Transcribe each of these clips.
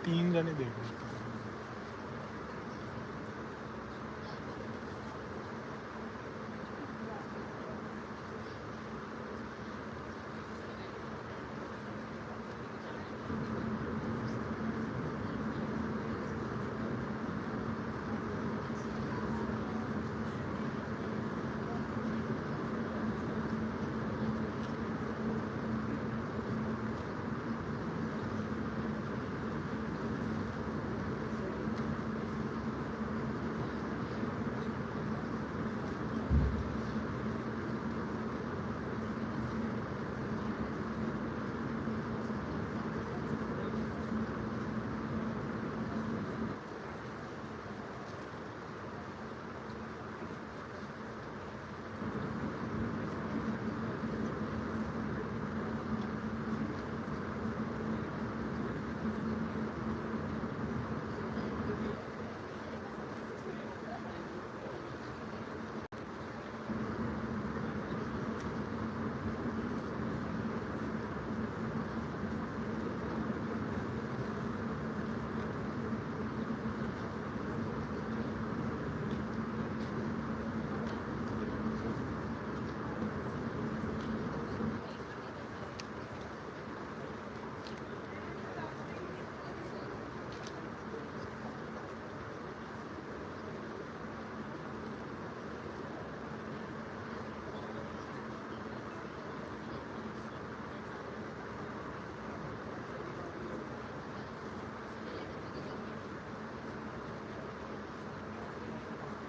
तीन जने देख रहे थे।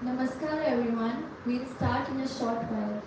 Namaskar everyone, we'll start in a short while.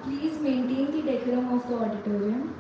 Please maintain the decorum of the auditorium.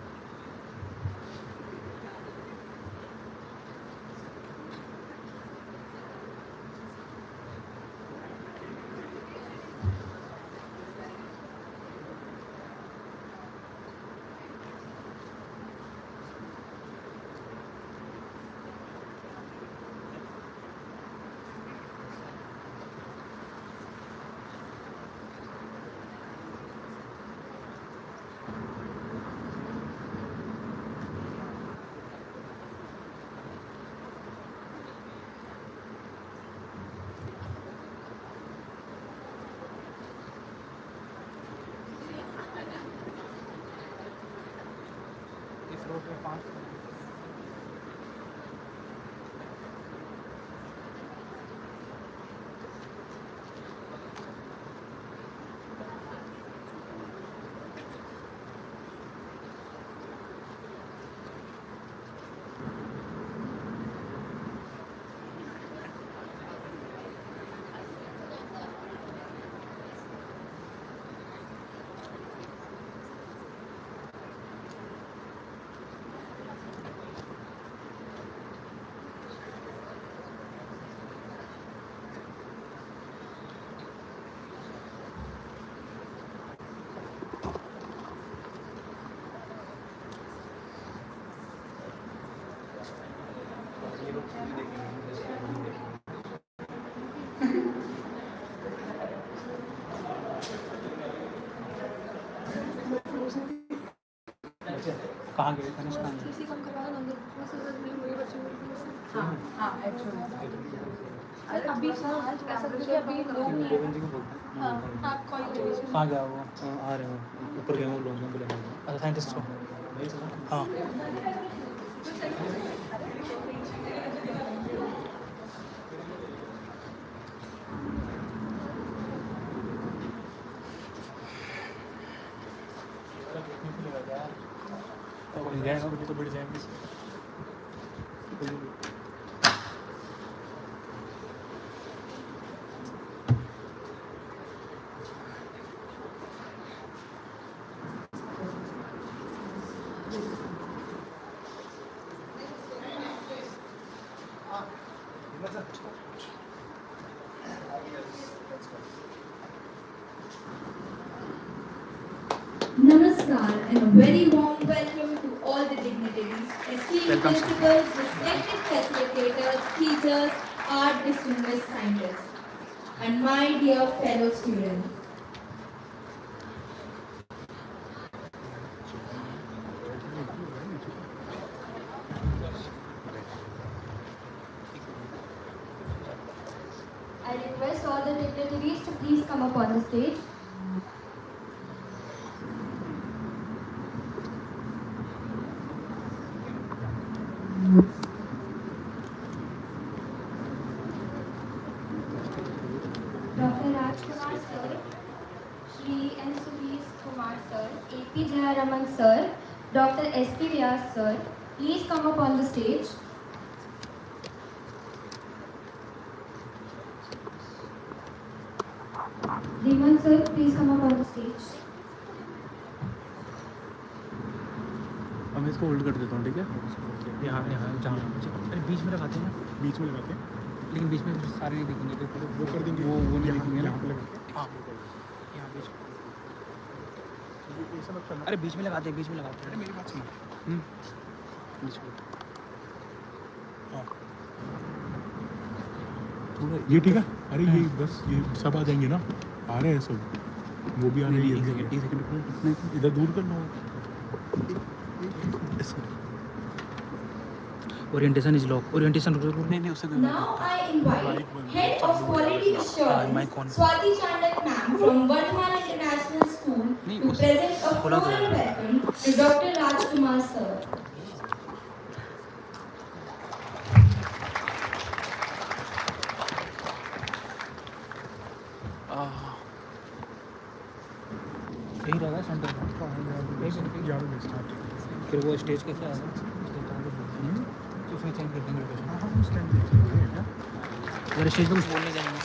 ISRO पे 5 कहाँ गए थे कहाँ गए किसी काम करवा दो मेरे बच्चों को हाँ एक्चुअली अभी आज कैसा कुछ अभी लोग नहीं गोविंद जी को बोलते हाँ आप कॉल करिए कहाँ गया वो आ रहे हो ऊपर गए वो लोग बुलाएंगे अच्छा साइंटिस्ट हो हाँ जाएगा तो बढ़ जाएंगे Namaskar and a very warm welcome to all the dignitaries, esteemed principals, respected facilitators, teachers, art distinguished scientists, and my dear fellow students. I request all the dignitaries to please come up on the stage. Dr. Raj Kumar sir, Shri N. Sudheer Kumar sir, A.P. Jayaraman sir, Dr. S.P. Vyas sir, please come up on the stage. Dhawan sir, please come up on the stage. अब मैं इसको hold कर देता हूँ ठीक है यहाँ यहाँ जहाँ अरे बीच में लगाते हैं ना बीच में लगाते हैं लेकिन बीच में सारे नहीं दिखेंगे तो वो कर देंगे वो नहीं दिखेंगे यहाँ पे लगाते हाँ यहाँ बीच अरे बीच में लगाते हैं बीच में लगाते हैं अरे मेरी बात सुनो बीच में हाँ ये ठीक है अरे ये बस ये सब आ जाएंगे ना आ रहे हैं सब वो भी आ रहे हैं एक सेकंड इधर दूर कर लो ओरिएंटेशन इज लॉक ओरिएंटेशन नहीं उससे Now I invite Head of Quality Assurance Swati Chandak ma'am from Bhabha International School to present a formal welcome to Dr. Raj Kumar sir. यही रहेगा सेंटर फिर वो स्टेज कैसे आएगा तो फिर चेंज कर देंगे लोकेशन हम स्टैंड देखेंगे अगर स्टेज पे कुछ बोलने जाएंगे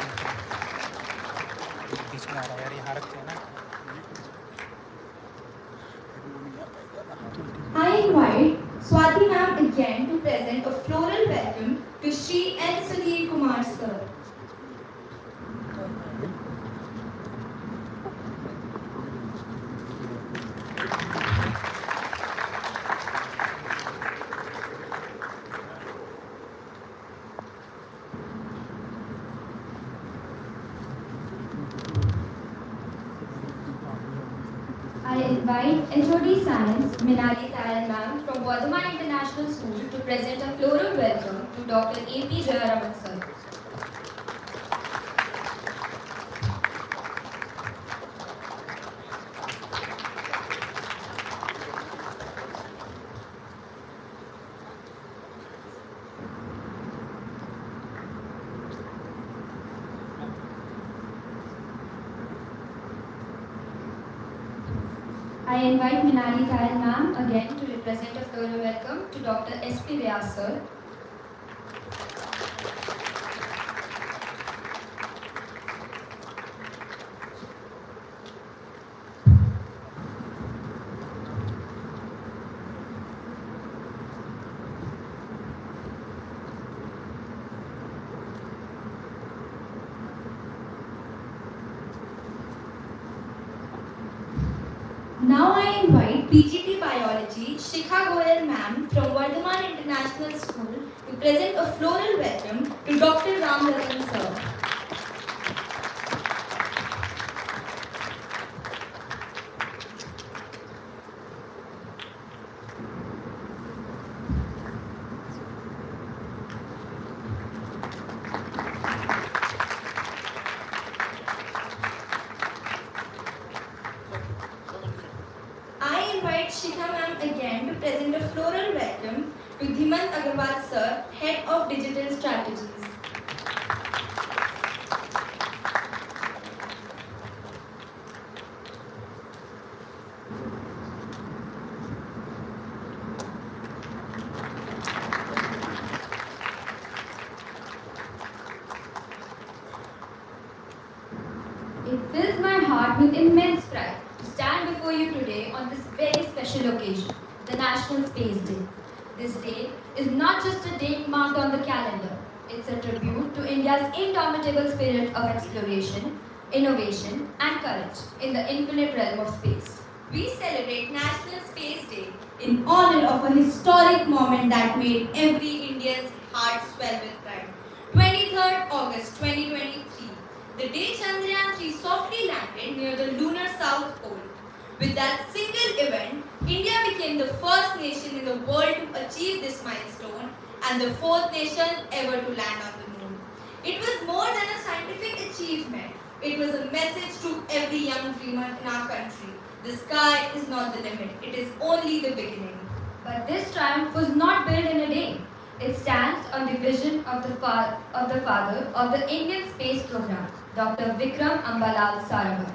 बीच में आ रहा है यार यहाँ रखते हैं ना I invite HOD Science Minali Tayan Ma'am from Vardhaman International School to present a floral welcome to Dr. A.P. Jayaraman Sir. I invite Minali Tayan Ma'am again to represent a floral welcome to Dr. S.P. Vyas Sir. Now I invite PGT Biology Shikha Goyal Ma'am from Vardhaman International School to present a floral welcome to Dr. Ram Ratan Sir. I invite Shikha Ma'am again to present a floral welcome to Dhimant Agarwal Sir, Head of Digital Strategies. It fills my heart with immense pride to stand before you today on this very special occasion, the National Space Day. This day is not just a date marked on the calendar, it's a tribute to India's indomitable spirit of exploration, innovation, and courage in the infinite realm of space. We celebrate National Space Day in honor of a historic moment that made every Indian's heart swell with pride. 23rd August 2023, the day Chandrayaan-3 softly landed near the lunar south pole. With that single event, India became the first nation in the world to achieve this milestone and the fourth nation ever to land on the moon. It was more than a scientific achievement. It was a message to every young dreamer in our country. The sky is not the limit. It is only the beginning. But this triumph was not built in a day. It stands on the vision of the father of the Indian space program, Dr. Vikram Ambalal Sarabhai,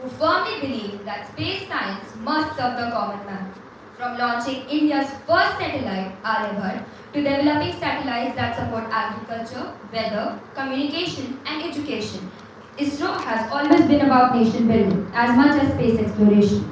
who firmly believed that space science must serve the common man. From launching India's first satellite, Aryabhat, to developing satellites that support agriculture, weather, communication, and education, ISRO has always been about nation building as much as space exploration.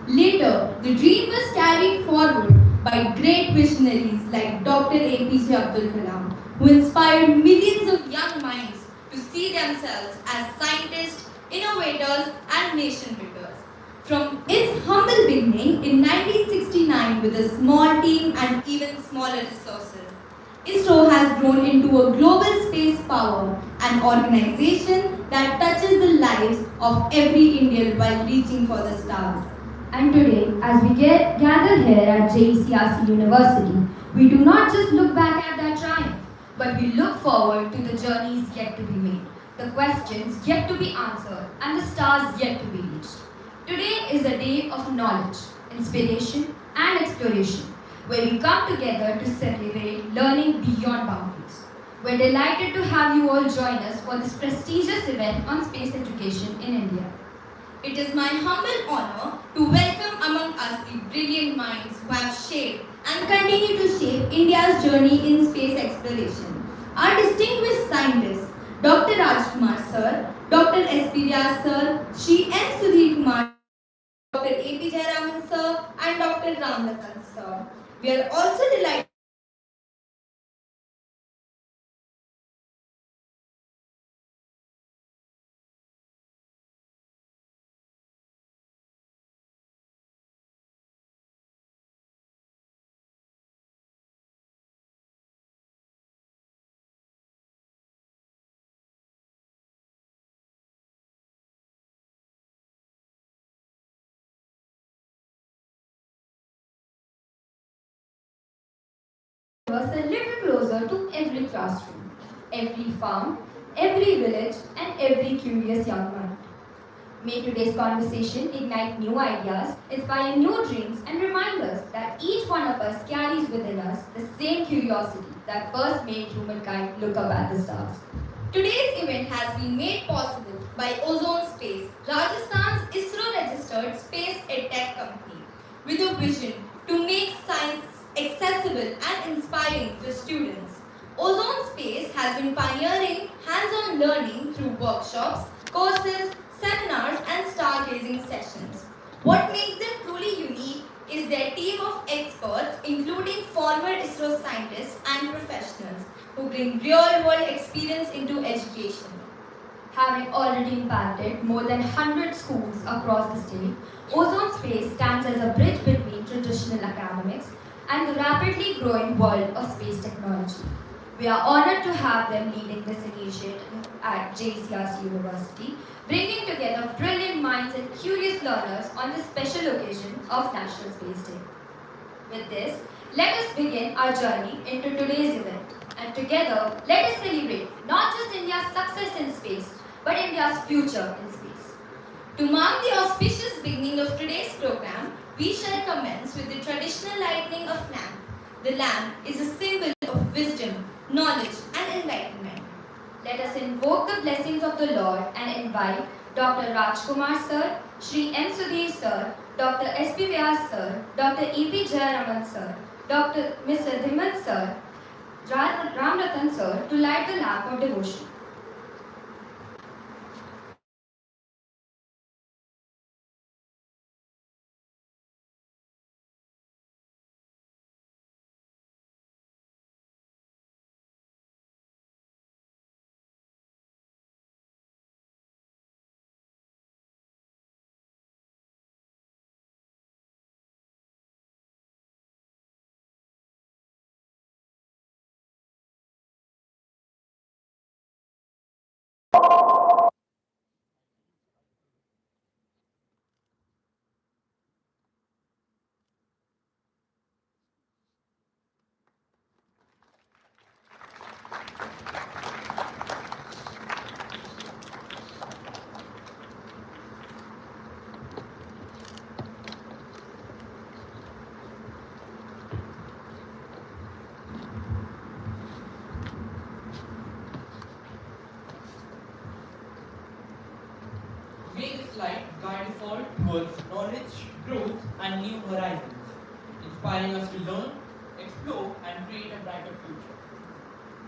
Later, the dream was carried forward by great visionaries like Dr. APJ Abdul Kalam, who inspired millions of young minds to see themselves as scientists, innovators, and nation builders. From its humble beginning in 1969 with a small team and even smaller resources, ISRO has grown into a global space power, an organization that touches the lives of every Indian while reaching for the stars. And today, as we gather here at JECRC University, we do not just look back at that triumph, but we look forward to the journeys yet to be made, the questions yet to be answered, and the stars yet to be reached. Today is a day of knowledge, inspiration, and exploration, where we come together to celebrate learning beyond boundaries. We're delighted to have you all join us for this prestigious event on space education in India. It is my humble honor to welcome among us the brilliant minds who have shaped and continue to shape India's journey in space exploration. Our distinguished scientists, Dr. Raj Kumar Sir, Dr. S.P. Vyas Sir, Shri N. Sudheer Kumar, Dr. A.P. Jayaraman Sir, and Dr. Ram Ratan Sir. We are also delighted us a little closer to every classroom, every farm, every village, and every curious young mind. May today's conversation ignite new ideas, inspire new dreams, and remind us that each one of us carries within us the same curiosity that first made humankind look up at the stars. Today's event has been made possible by Ozone Space, Rajasthan's ISRO-registered space edtech company, with a vision to make science accessible and inspiring for students. Ozone Space has been pioneering hands-on learning through workshops, courses, seminars, and stargazing sessions. What makes them truly unique is their team of experts, including former ISRO scientists and professionals, who bring real-world experience into education. Having already impacted more than 100 schools across the state, Ozone Space stands as a bridge between traditional academics and the rapidly growing world of space technology. We are honored to have them leading this initiative at JECRC University, bringing together brilliant minds and curious learners on this special occasion of National Space Day. With this, let us begin our journey into today's event. And together, let us celebrate not just India's success in space, but India's future in space. To mark the auspicious beginning of today's program, we shall commence with the traditional lighting of lamp. The lamp is a symbol of wisdom, knowledge, and enlightenment. Let us invoke the blessings of the Lord and invite Dr. Raj Kumar sir, Shri M. Sudheer sir, Dr. S.P. Vyas sir, Dr. E.P. Jayaraman sir, Dr. Mr. Dhawan sir, Ram Ratan sir to light the lamp of devotion. May this light guide us all towards knowledge, growth, and new horizons, inspiring us to learn, explore, and create a brighter future.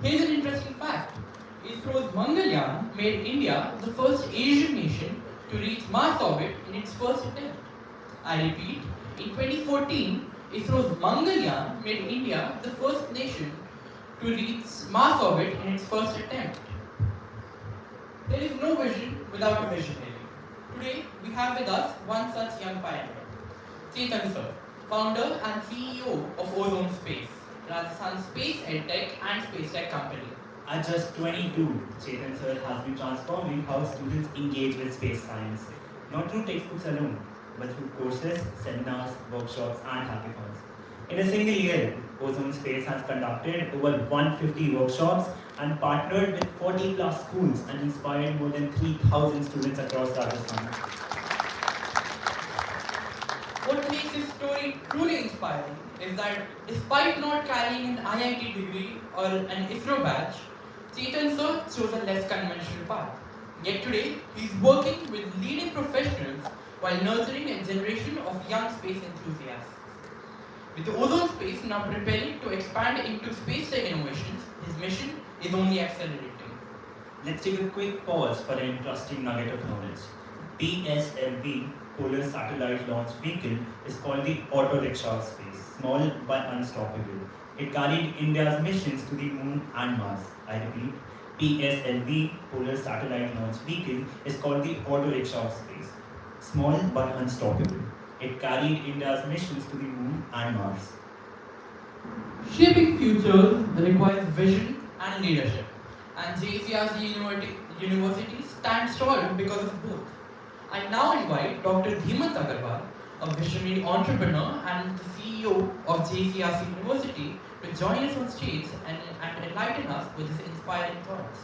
Here's an interesting fact. ISRO's Mangalyaan made India the first Asian nation to reach Mars orbit in its first attempt. I repeat, in 2014, ISRO's Mangalyaan made India the first nation to reach Mars orbit in its first attempt. There is no vision without a visionary. Today, we have with us one such young pioneer, Chetan sir, founder and CEO of Ozone Space, Rajasthan's space edtech and space tech company. At just 22, Chetan sir has been transforming how students engage with space science, not through textbooks alone, but through courses, seminars, workshops, and hackathons. In a single year, Ozone Space has conducted over 150 workshops and partnered with 40 plus schools and inspired more than 3,000 students across Rajasthan. What makes this story truly inspiring is that despite not carrying an IIT degree or an ISRO badge, Chetan sir chose a less conventional path. Yet today, he is working with leading professionals while nurturing a generation of young space enthusiasts. With the Ozone Space now preparing to expand into space tech innovations, his mission is only accelerating. Let's take a quick pause for an interesting nugget of knowledge. PSLV, Polar Satellite Launch Vehicle, is called the Auto Rickshaw Space, small but unstoppable. It carried India's missions to the Moon and Mars. I repeat, PSLV, Polar Satellite Launch Vehicle, is called the Auto Rickshaw Space, small but unstoppable. It carried India's missions to the Moon and Mars. Shaping futures requires vision and leadership, and JECRC University stands tall because of both. I now invite Dr. Dhimat Agarwal, a visionary entrepreneur and the CEO of JECRC University, to join us on stage and enlighten us with his inspiring thoughts.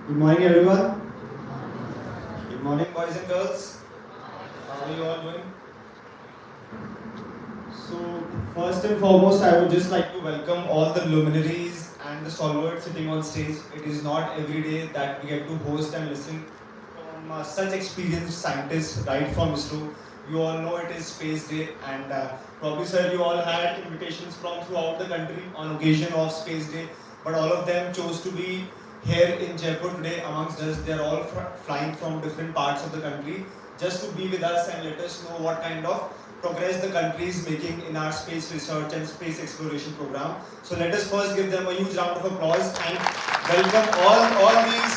Good morning, everyone. Good morning, boys and girls. How are you all doing? So, first and foremost, I would just like to welcome all the luminaries and the stalwarts sitting on stage. It is not every day that we get to host and listen from such experienced scientists right from ISRO. You all know it is Space Day, and probably, sir, you all had invitations from throughout the country on occasion of Space Day, but all of them chose to be here in Jaipur today amongst us. They are all flying from different parts of the country just to be with us and let us know what kind of progress the country is making in our space research and space exploration program. So let us first give them a huge round of applause and welcome all these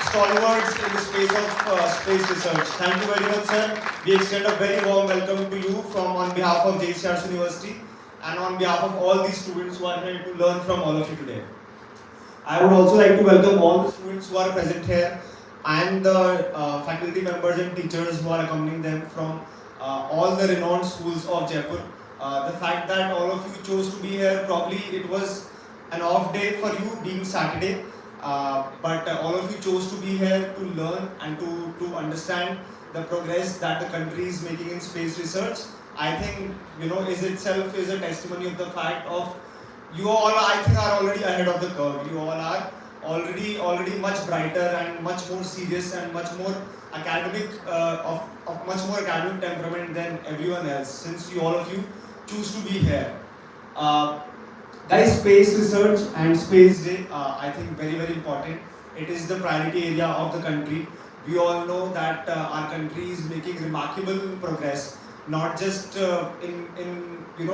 stalwarts in the space of space research. Thank you very much, sir. We extend a very warm welcome to you on behalf of JECRC University and on behalf of all these students who are here to learn from all of you today. I would also like to welcome all the students who are present here and the faculty members and teachers who are accompanying them from all the renowned schools of Jaipur. The fact that all of you chose to be here, probably it was an off day for you being Saturday, but all of you chose to be here to learn and to understand the progress that the country is making in space research. I think, is itself is a testimony of the fact of you all, I think, are already ahead of the curve. You all are already much brighter and much more serious and much more academic, of much more academic temperament than everyone else, since all of you choose to be here. Guys, space research and Space Day, I think very, very important. It is the priority area of the country. We all know that our country is making remarkable progress, not just in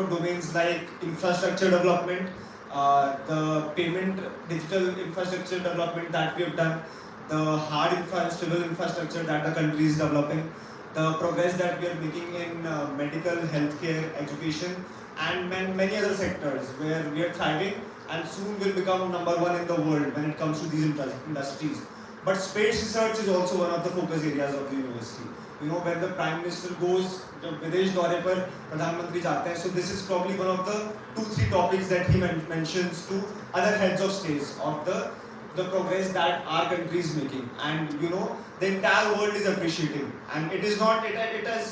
domains like infrastructure development, the payment digital infrastructure development that we have done, the hard civil infrastructure that the country is developing, the progress that we are making in medical, healthcare, education, and many other sectors where we are thriving and soon will become number one in the world when it comes to these industries. But space research is also one of the focus areas of the university. When the Prime Minister goes, जब विदेश दौरे पर प्रधानमंत्री जाते हैं, so this is probably one of the 2-3 topics that he mentions to other heads of states of the progress that our country is making, and the entire world is appreciating. And it has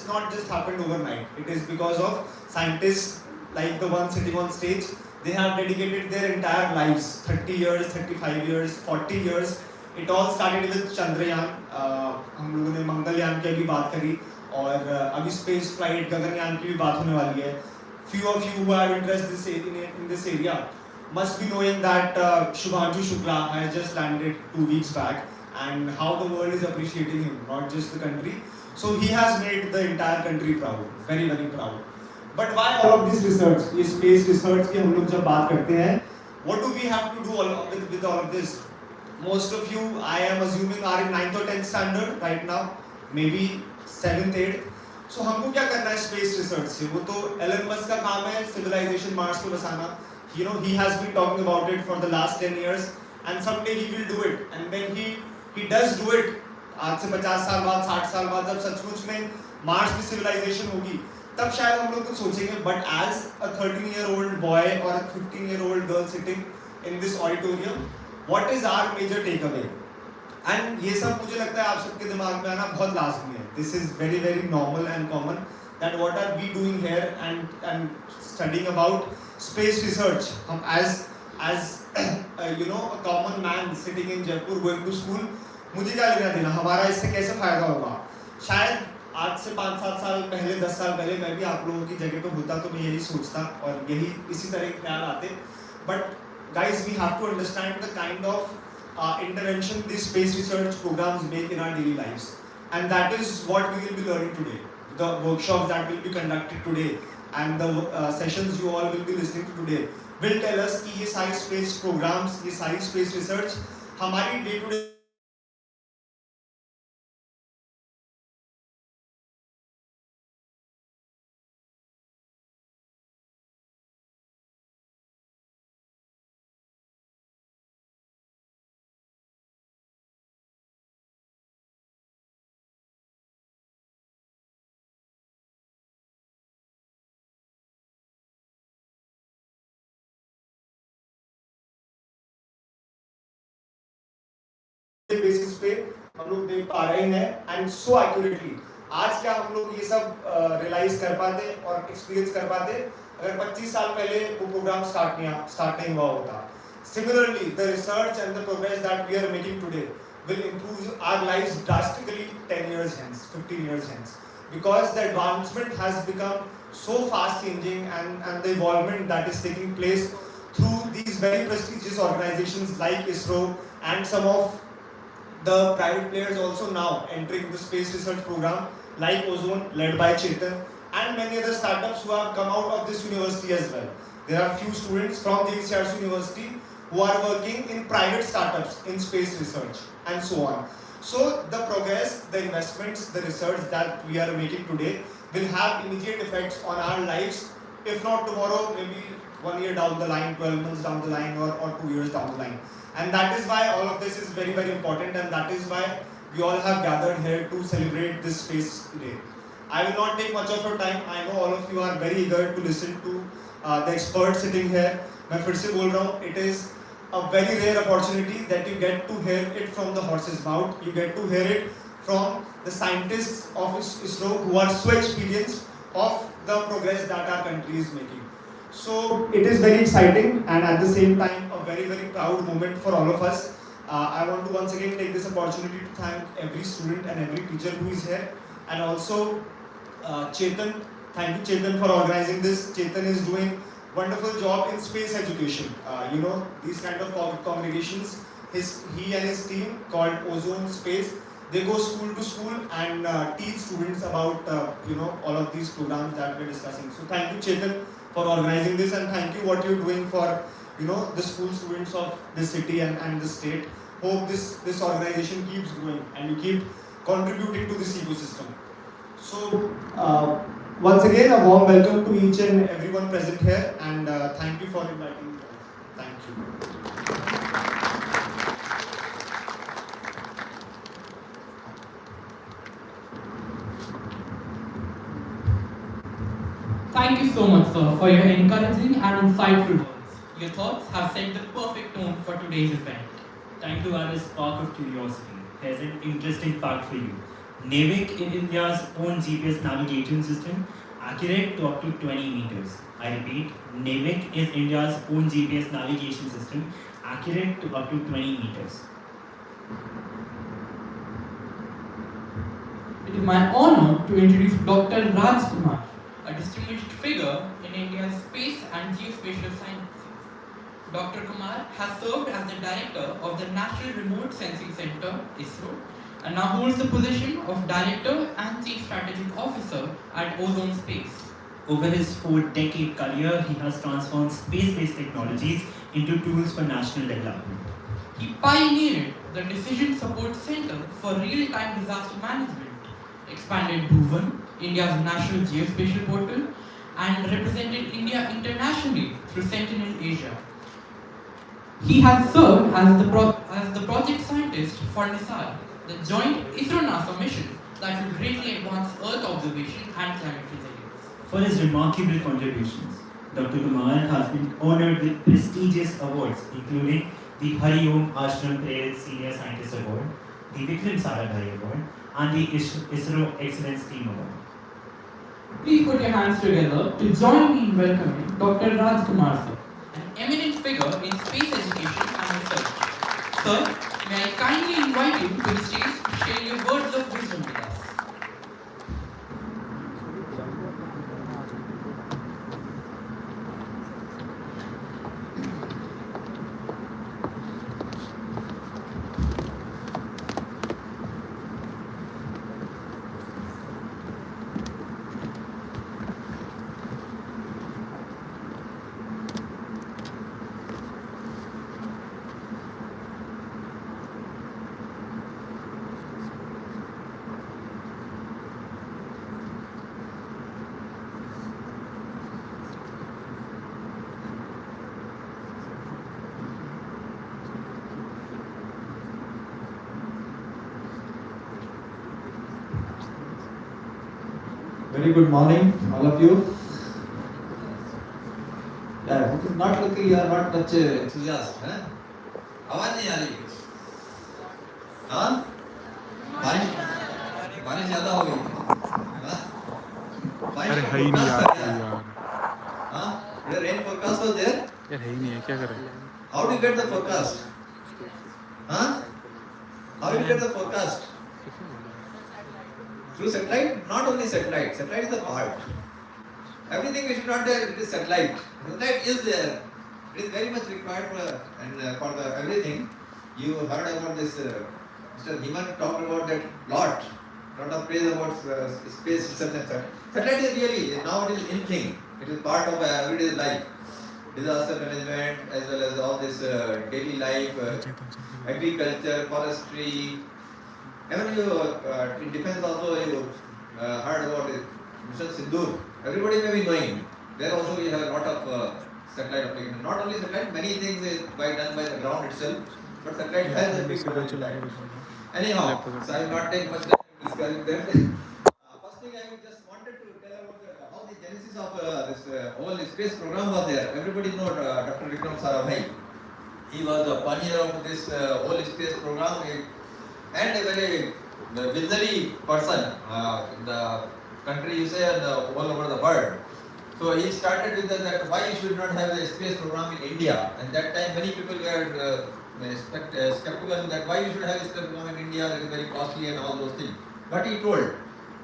not just happened overnight. It is because of scientists like the ones sitting on stage. They have dedicated their entire lives, 30 years, 35 years, 40 years. It all started with Chandrayaan. हम लोगों ने मंगलयान की भी बात करी और अभी space flight Gaganyaan की भी बात होने वाली है. Few of you who have interest in this area must be knowing that Shubhanshu Shukla has just landed 2 weeks back, and how the world is appreciating him, not just the country. So he has made the entire country proud, very, very proud. But why all of this research? ये space research की हम लोग जब बात करते हैं, what do we have to do with all of this? Most of you, I am assuming, are in 9th or 10th standard right now, maybe 7th, 8th. So हमको क्या करना है space research से? वो तो Elon Musk का काम है civilization Mars को बसाना. He has been talking about it for the last 10 years, and someday he will do it. And when he does do it, आज से 50 साल बाद, 60 साल बाद, जब सचमुच में Mars में civilization होगी, तब शायद हम लोग कुछ सोचेंगे. But as a 13-year-old boy or a 15-year-old girl sitting in this auditorium, what is our major takeaway? And ये सब मुझे लगता है आप सबके दिमाग में आना बहुत लाजमी है. This is very, very normal and common, that what are we doing here and studying about space research. हम as a common man sitting in Jaipur going to school, मुझे क्या लेना देना, हमारा इससे कैसे फायदा होगा? शायद आज से 5-7 साल पहले, 10 साल पहले मैं भी आप लोगों की जगह पे होता तो मैं यही सोचता और यही इसी तरह के ख्याल आते. But guys, we have to understand the kind of intervention these space research programs make in our daily lives, and that is what we will be learning today. The workshops that will be conducted today and the sessions you all will be listening to today will tell us कि ये सारी space programs, ये सारी space research हमारी day to day basis पे हम लोग देख पा रहे हैं एंड सो एक्यूरेटली। आज क्या हम लोग ये सब रियलाइज कर पाते और एक्सपीरियंस कर पाते अगर 25 साल पहले वो प्रोग्राम स्टार्ट नहीं हुआ होता। Similarly, the research and the progress that we are making today will improve our lives drastically 10 years hence, 15 years hence, because the advancement has become so fast changing and the evolvement that is taking place through these very prestigious organizations like ISRO and some of the private players also now entering the space research program like Ozone led by Chetan and many other startups who have come out of this university as well. There are few students from JECRC University who are working in private startups in space research and so on. So the progress, the investments, the research that we are making today will have immediate effects on our lives, if not tomorrow, maybe 1 year down the line, 12 months down the line, or 2 years down the line. And that is why all of this is very, very important, and that is why we all have gathered here to celebrate this space today. I will not take much of your time. I know all of you are very eager to listen to the experts sitting here. मैं फिर से बोल रहा हूँ, it is a very rare opportunity that you get to hear it from the horse's mouth. You get to hear it from the scientists of ISRO who are so experienced of the progress that our country is making. So it is very exciting and at the same time a very, very proud moment for all of us. I want to once again take this opportunity to thank every student and every teacher who is here, and also Chetan. Thank you, Chetan, for organizing this. Chetan is doing wonderful job in space education. These kind of congregations, he and his team called Ozone Space, they go school to school and teach students about all of these programs that we're discussing. So thank you, Chetan, for organizing this, and thank you what you're doing for the school students of this city and the state. Hope this organization keeps growing and you keep contributing to this ecosystem. So once again, a warm welcome to each and everyone present here, and thank you for inviting me. Thank you. Thank you so much, sir, for your encouraging and insightful words. Your thoughts have set the perfect tone for today's event. Time to add a spark of curiosity. Here's an interesting fact for you. NAVIC is India's own GPS navigation system, accurate to up to 20 meters. I repeat, NAVIC is India's own GPS navigation system, accurate to up to 20 meters. It is my honor to introduce Dr. Raj Kumar, a distinguished figure in India's space and geospatial sciences. Dr. Kumar has served as the director of the National Remote Sensing Center, ISRO, and now holds the position of Director and Chief Strategic Officer at Ozone Space. Over his 4-decade career, he has transformed space-based technologies into tools for national development. He pioneered the Decision Support Center for Real-Time Disaster Management, expanded Dhawan, India's national geospatial portal, and represented India internationally through Sentinel Asia. He has served as the project scientist for NISAR, the joint ISRO-NASA mission that will greatly advance Earth observation and climate resilience. For his remarkable contributions, Dr. Kumar has been honored with prestigious awards, including the Hari Om Ashram Prerit Senior Scientist Award, the Vikram Sarabhai Award, and the ISRO Excellence Team Award. Please put your hands together to join me in welcoming Dr. Raj Kumar, sir, an eminent figure in space education and research. Sir, may I kindly invite you to the stage to share your words of wisdom with us. Very good morning, all of you. Yeah, it is not looking, you are not much enthusiastic. आवाज नहीं आ रही हाँ बारिश बारिश ज़्यादा हो गई हाँ अरे है ही नहीं यार कोई यार हाँ the rain forecast was there. यार है ही नहीं है, क्या करें? How do you get the forecast? Huh? How do you get the forecast? Through satellite? Not only satellite. Satellite is a part. Everything we should not do, it is satellite. Satellite is there. It is very much required for the everything. You heard about this. Mr. Dhiman talked about that lot of praise about space research and such. Satellite is really now it is in thing. It is part of everyday life. Disaster management as well as all this daily life, agriculture, forestry. Even you in defense also you heard about it. Mission Sindoor. Everybody may be knowing. There also we have a lot of satellite applications. Not only satellite, many things is done by the ground itself. But satellite has a big role in that. Anyhow, so I will not take much time to discuss that. First thing I just wanted to tell about how the genesis of this whole space program was there. Everybody know Dr. Vikram Sarabhai. He was the pioneer of this whole space program and a very visionary person in the country, you say, and all over the world. So he started with that why you should not have a space program in India. And that time many people were skeptical that why you should have a space program in India, that is very costly and all those things. But he told,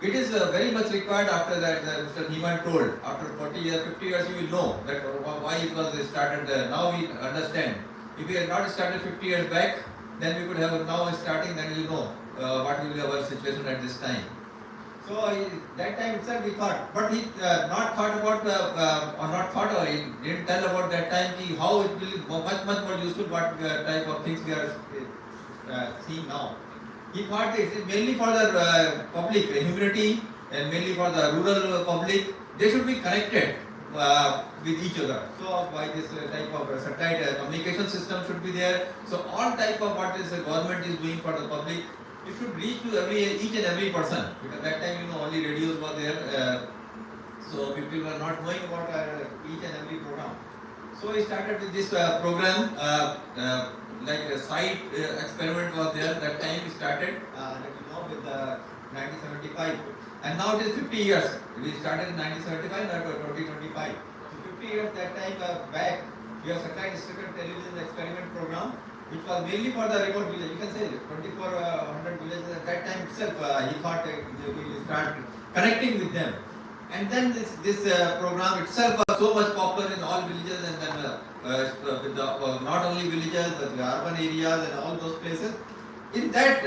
it is very much required after that, Mr. Dhiman told, after 40 years, 50 years you will know that why it was started. Now we understand. If we had not started 50 years back, then we could have now starting, then you know what will be our situation at this time. So that time itself we thought, but he not thought about he didn't tell about that time how it will be much more useful, what type of things we are seeing now. He thought this is mainly for the public, humanity, and mainly for the rural public. They should be connected with each other. So by this type of satellite communication system should be there. So all type of what is the government is doing for the public, it should reach to each and every person. Because that time only radios were there, so people were not knowing about each and every program. So he started with this program. Like a site experiment was there. That time we started, with 1975, and now it is 50 years. We started in 1975, now 2025. So 50 years that time back, we have satellite distributed television experiment program, which was mainly for the remote village. You can say 2,400 villages at that time itself. He thought we will start connecting with them. And then this program itself was so much popular in all villages, and then with the, not only villages but the urban areas and all those places. In that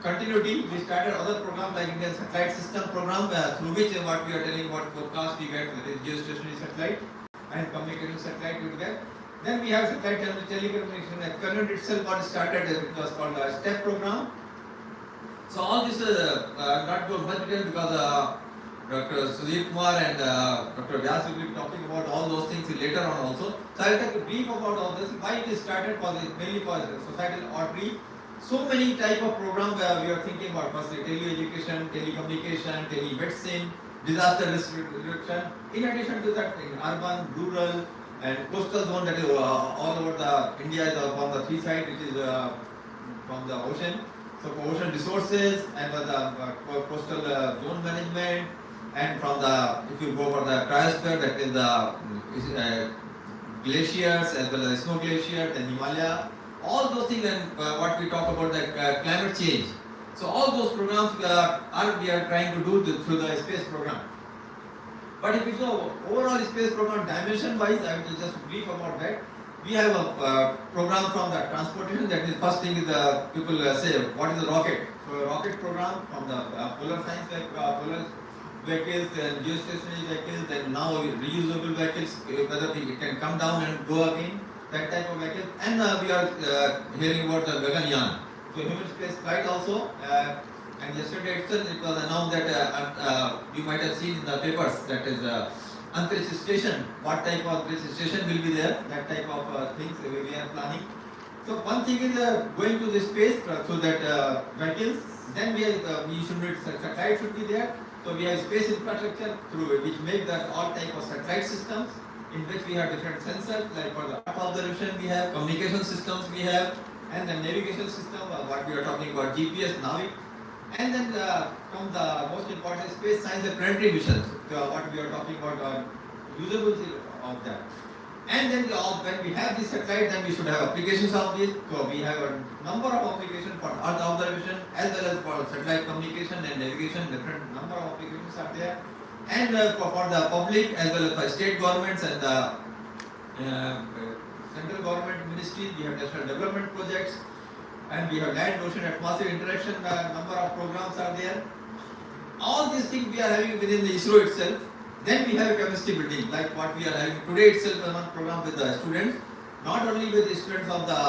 continuity, we started other programs like Indian Satellite System program, through which what we are telling about forecast we get, that is geostationary satellite and communication satellite we get. Then we have satellite telecommunication experiment itself got started. It was called the STEP program. So all this not go much detail because Dr. Sudheer Kumar and Dr. Vyas will be talking about all those things later on also. So I will take a brief about all this. Why it is started for this, mainly for societal outreach. So many type of programs we are thinking about. Firstly, tele-education, telecommunication, tele-medicine, disaster risk reduction. In addition to that, in urban, rural, and coastal zone, that is all over the India is on the three sides, which is from the ocean. So for ocean resources and for the coastal zone management, and from the, if you go for the cryosphere, that is the glaciers as well as snow glacier, then Himalaya, all those things, and what we talk about the climate change. So all those programs we are trying to do through the space program. But if we go overall space program dimension wise, I will just brief about that. We have a program from the transportation. That is first thing is the people say what is the rocket. So rocket program from the polar science, polar vehicles and geostationary vehicles, then now reusable vehicles, whether it can come down and go again, that type of vehicles. And we are hearing about the Gaganyaan. So human space flight also. And yesterday itself it was announced that you might have seen in the papers, that is Antariksha station, what type of Antariksha station will be there, that type of things we are planning. So one thing is going to the space through that vehicles, then we should need satellite should be there. So we have space infrastructure through which make that all type of satellite systems, in which we have different sensors, like for the Earth observation we have, communication systems we have, and the navigation system, what we are talking about, GPS, Navig, and then from the most important space science and planetary missions, what we are talking about, usability of that. And then when we have this satellite, then we should have applications of this. So we have a number of applications for Earth observation as well as for satellite communication and navigation. Different number of applications are there. And for the public as well as for state governments and the central government ministries, we have national development projects, and we have land, ocean, atmosphere interaction. Number of programs are there. All these things we are having within the ISRO itself. Then we have a chemistry building, like what we are having today itself, one program with the students, not only with the students of the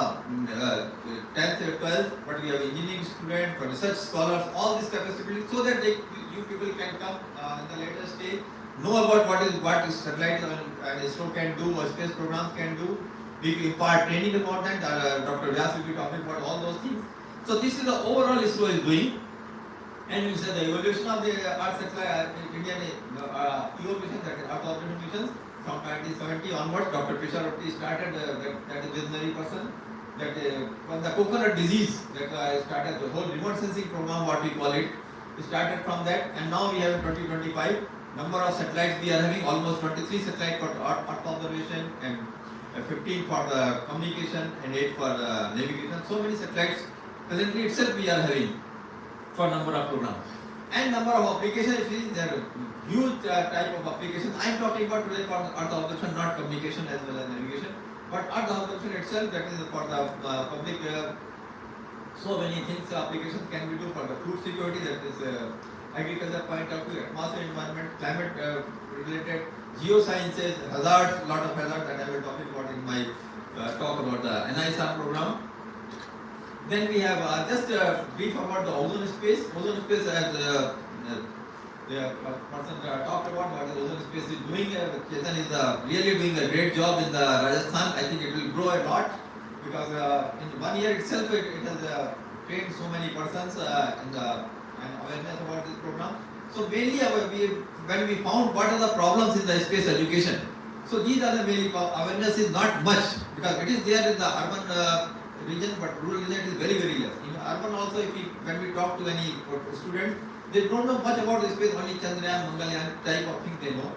10th and 12th, but we have engineering students, research scholars, all this capacity building, so that you people can come in the later stage, know about what is satellite and ISRO can do, or space programs can do. We impart training about that. Dr. Vyas will be talking about all those things. So this is the overall ISRO is doing. And we said the evolution of the Earth satellite, Indian EO mission, that is Earth observation missions, from 1970 onwards. Dr. Pisharoti started, that is visionary person, that from the coconut disease, that started the whole remote sensing program, what we call it. We started from that, and now we have in 2025 number of satellites. We are having almost 23 satellites for Earth observation, and 15 for the communication, and 8 for navigation. So many satellites presently itself we are having for number of programs. And number of applications, there are huge type of applications. I am talking about today for Earth observation, not communication as well as navigation, but Earth observation itself, that is for the public. So many things, applications can be do for the food security, that is agriculture point of view, atmosphere, environment, climate related, geosciences, hazards, lot of hazards that I will talk about in my talk about the NISR program. Then we have just brief about the ozone space. Ozone space, as the person talked about what the ozone space is doing. Chetan is really doing a great job in the Rajasthan. I think it will grow a lot, because in 1 year itself it has trained so many persons and awareness about this program. So mainly when we found what are the problems in the space education. So these are the mainly awareness is not much, because it is there in the urban region, but rural region is very, very less. In urban also, when we talk to any student, they don't know much about the space, only Chandrayaan, Mangalyaan type of thing they know.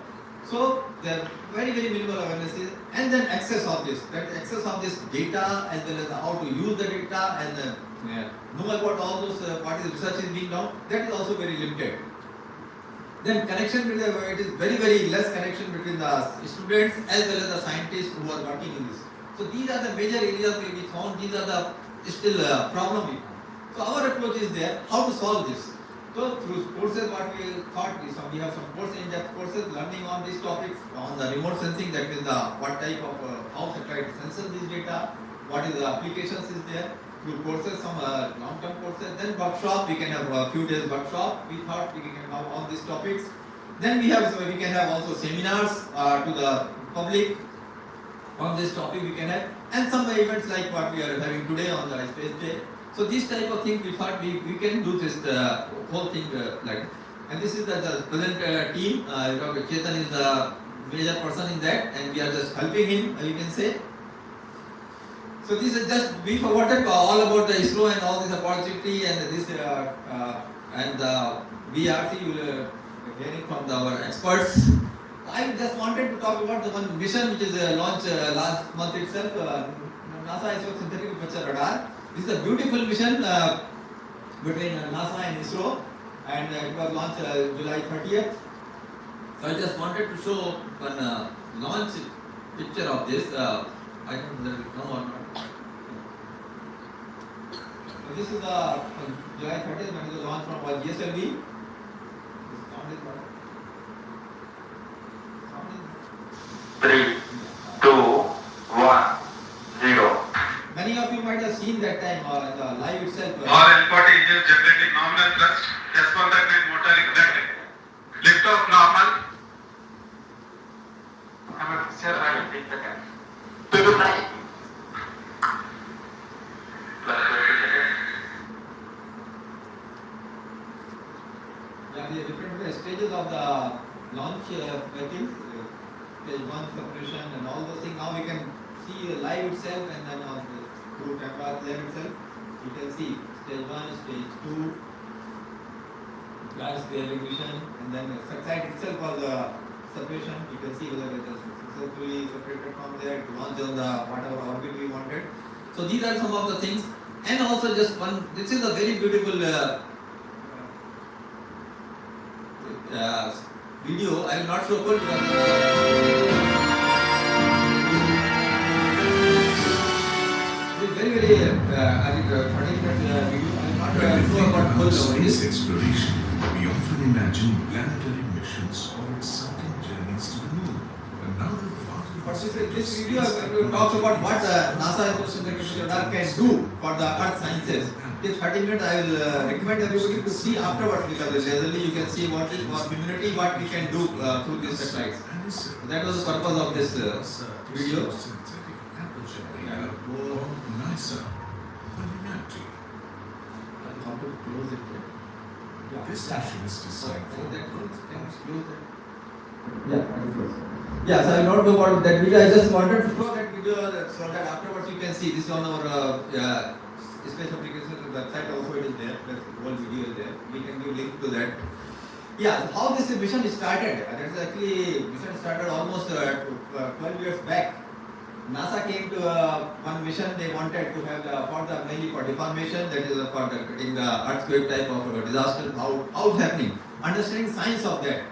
So there are very, very minimal awarenesses, and then access of this data, as well as how to use the data, and know about all those what is research is being done. That is also very limited. Then connection between it is very, very less connection between the students as well as the scientists who are working in this. So these are the major areas where we found these are the still problem we found. So our approach is there, how to solve this. So through courses, what we thought is we have some course in-depth courses learning on these topics, on the remote sensing, that is the what type of how satellite senses this data, what is the applications is there. Through courses, some long-term courses, then workshop. We can have a few days workshop. We thought we can have all these topics. Then we can have also seminars to the public on this topic we can have, and some events like what we are having today on the Space Day. So these type of things we thought we can do this whole thing like. And this is the present team. Dr. Chetan is the major person in that, and we are just helping him, you can say. So this is just brief about it, all about the ISRO and all this opportunity, and this and the VRC you will hearing from our experts. I just wanted to talk about the one mission which is launched last month itself, NASA ISRO synthetic aperture radar. This is a beautiful mission between NASA and ISRO, and it was launched July 30th. So I just wanted to show one launch picture of this. I don't know whether it will come or not. So this is the July 30th when it was launched from GSLV. Three, two, one, zero. Many of you might have seen that time in the live itself. All L40 engines generating nominal thrust. S139 motor ignited. Lift off normal. I'm a teacher, I will take the cam. To the right. Yeah, the different stages of the launch vehicles. Stage 1 separation and all those things. Now we can see live itself, and then 2 cameras there itself. You can see stage 1, stage 2, large scale emission, and then the satellite itself was a separation. You can see whether it is successfully separated from there to launch on the whatever orbit we wanted. So these are some of the things, and also just one. This is a very beautiful video. I will not show full. Very, I think 30-minute video. I will not show about full space exploration. We often imagine planetary missions or exciting journeys to the moon. And now this video talks about what NASA can do for the Earth sciences. This 30 minutes I will recommend everybody to see afterwards, because leisurely you can see what is for community, what we can do through these satellites. So that was the purpose of this video. NASA. How to close it? This mission is designed for Yeah, so I will not go about that video. I just wanted to show that video so that afterwards you can see this on our space application website. Also, it is there. The whole video is there. We can give link to that. Yeah, so how this mission started? That's actually mission started almost 12 years back. NASA came to one mission. They wanted to have for the mainly for deformation, that is for getting the earthquake type of disaster. How it's happening? Understanding science of that.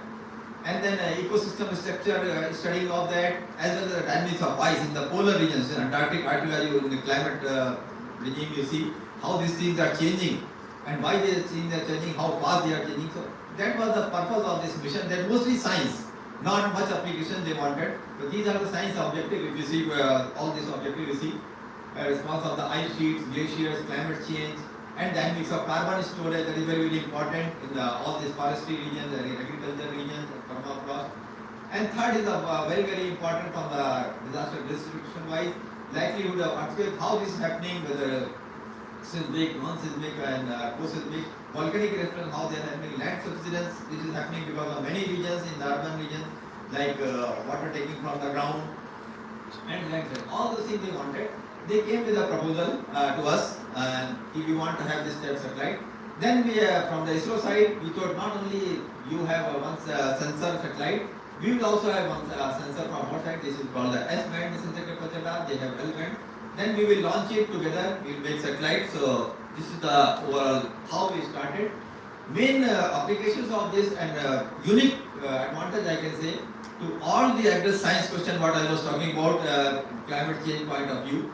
And then ecosystem structure, studying of that, as well as the dynamics of ice in the polar regions, in Antarctic, in the climate regime, you see how these things are changing and why they are changing, how fast they are changing. So that was the purpose of this mission. That mostly science, not much application they wanted. But these are the science objectives. If you see all these objectives, you see response of the ice sheets, glaciers, climate change, and dynamics of carbon storage. That is very, very important in all these forestry regions, agriculture regions, permafrost. And third is very, very important from the disaster distribution wise, likelihood of earthquake, how this is happening, whether seismic, non-seismic, and co-seismic, volcanic eruption, how they are happening, land subsidence, which is happening because of many regions in the urban regions, like water taking from the ground, and landslide. All the things they wanted. They came with a proposal to us, and if you want to have this type of satellite, then we from the ISRO side, we thought not only you have one sensor satellite, we will also have one sensor from our side. This is called the S-band synthetic radar. They have L-band. Then we will launch it together. We will make satellites. So this is the overall how we started. Main applications of this and unique advantage I can say to all the actual science question what I was talking about climate change point of view.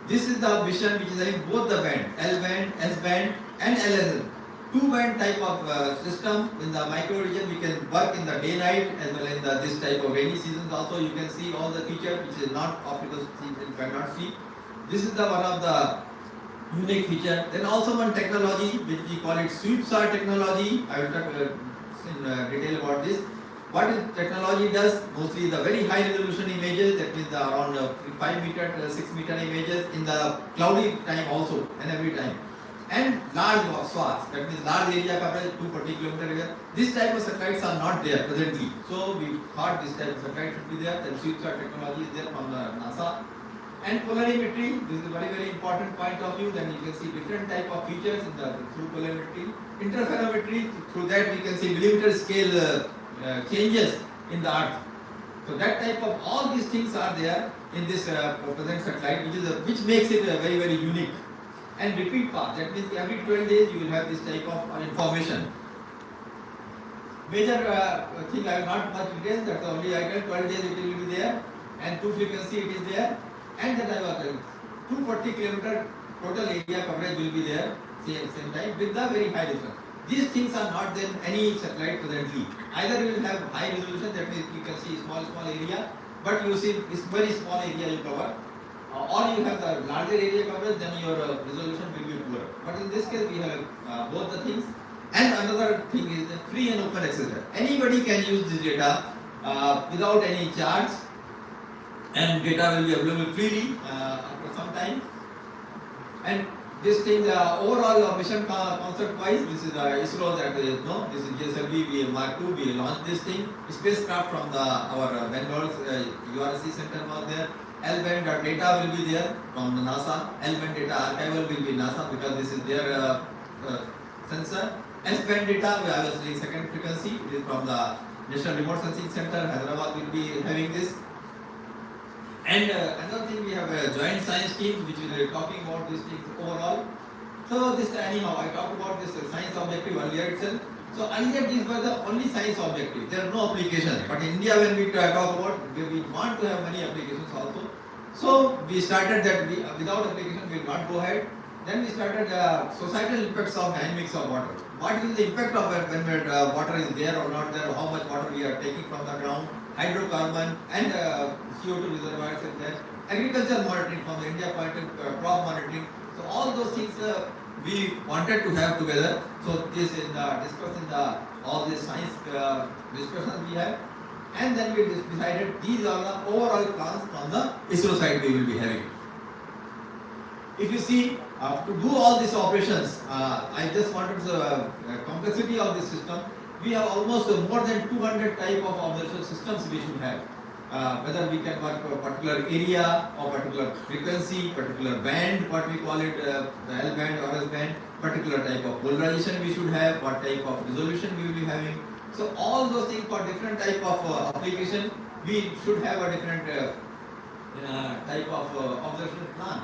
This is the mission which is having both the band, L-band, S-band and LSL. 2-band type of system in the micro region. We can work in the day night as well as in this type of rainy seasons also. You can see all the feature which is not optical, you cannot see. This is the one of the unique feature. Then also one technology which we call it sweep SAR technology. I will talk in detail about this. What this technology does, mostly the very high resolution images, that means around 5 meter, 6 meter images in the cloudy time also and every time. And large swaths, that means large area coverage, 240 km area. This type of satellites are not there presently. So we thought this type of satellite should be there. Then sweep SAR technology is there from the NASA. And polarimetry, this is a very, very important point of view. Then you can see different type of features in the through polarimetry. Interferometry, through that we can see millimeter scale changes in the earth. So that type of all these things are there in this present satellite, which makes it very, very unique. And repeat path, that means every 12 days you will have this type of information. Major thing I will not much detail, that's only I tell 12 days it will be there, and 2 frequency it is there, and then I was telling 240 km total area coverage will be there same time with the very high resolution. These things are not there in any satellite presently. Either you will have high resolution, that means you can see small area, but you see it's very small area you cover. Or you have the larger area coverage, then your resolution will be poor. But in this case, we have both the things. And another thing is the free and open access. Anybody can use this data without any charge, and data will be available freely after some time. And this thing, overall mission concept wise, this is ISRO that this is JSLV Mark II. We launched this thing. Spacecraft from our Bangalore's URSC center was there. L-band data will be there from the NASA. L-band data archival will be NASA because this is their sensor. S-band data, I was doing second frequency. It is from the National Remote Sensing Center. Ahmedabad will be having this. And another thing, we have a joint science team which is talking about these things overall. So this anyhow, I talked about this science objective earlier itself. So earlier these were the only science objectives. There are no applications. But in India, when we talk about, we want to have many applications also. So we started that without application we will not go ahead. Then we started societal impacts of dynamics of water. What is the impact of when water is there or not there? How much water we are taking from the ground? Hydrocarbon and CO2 reservoirs is there. Agriculture monitoring from the India point of crop monitoring. So all those things we wanted to have together. So this is discussing all these science discussions we have. And then we decided these are the overall plans from the ISRO side we will be having. If you see, to do all these operations, I just wanted the complexity of this system. We have almost more than 200 type of observation systems we should have. Whether we can work for a particular area or particular frequency, particular band, what we call it, the L band or S band, particular type of polarization we should have, what type of resolution we will be having. So all those things for different type of application, we should have a different type of observation plan.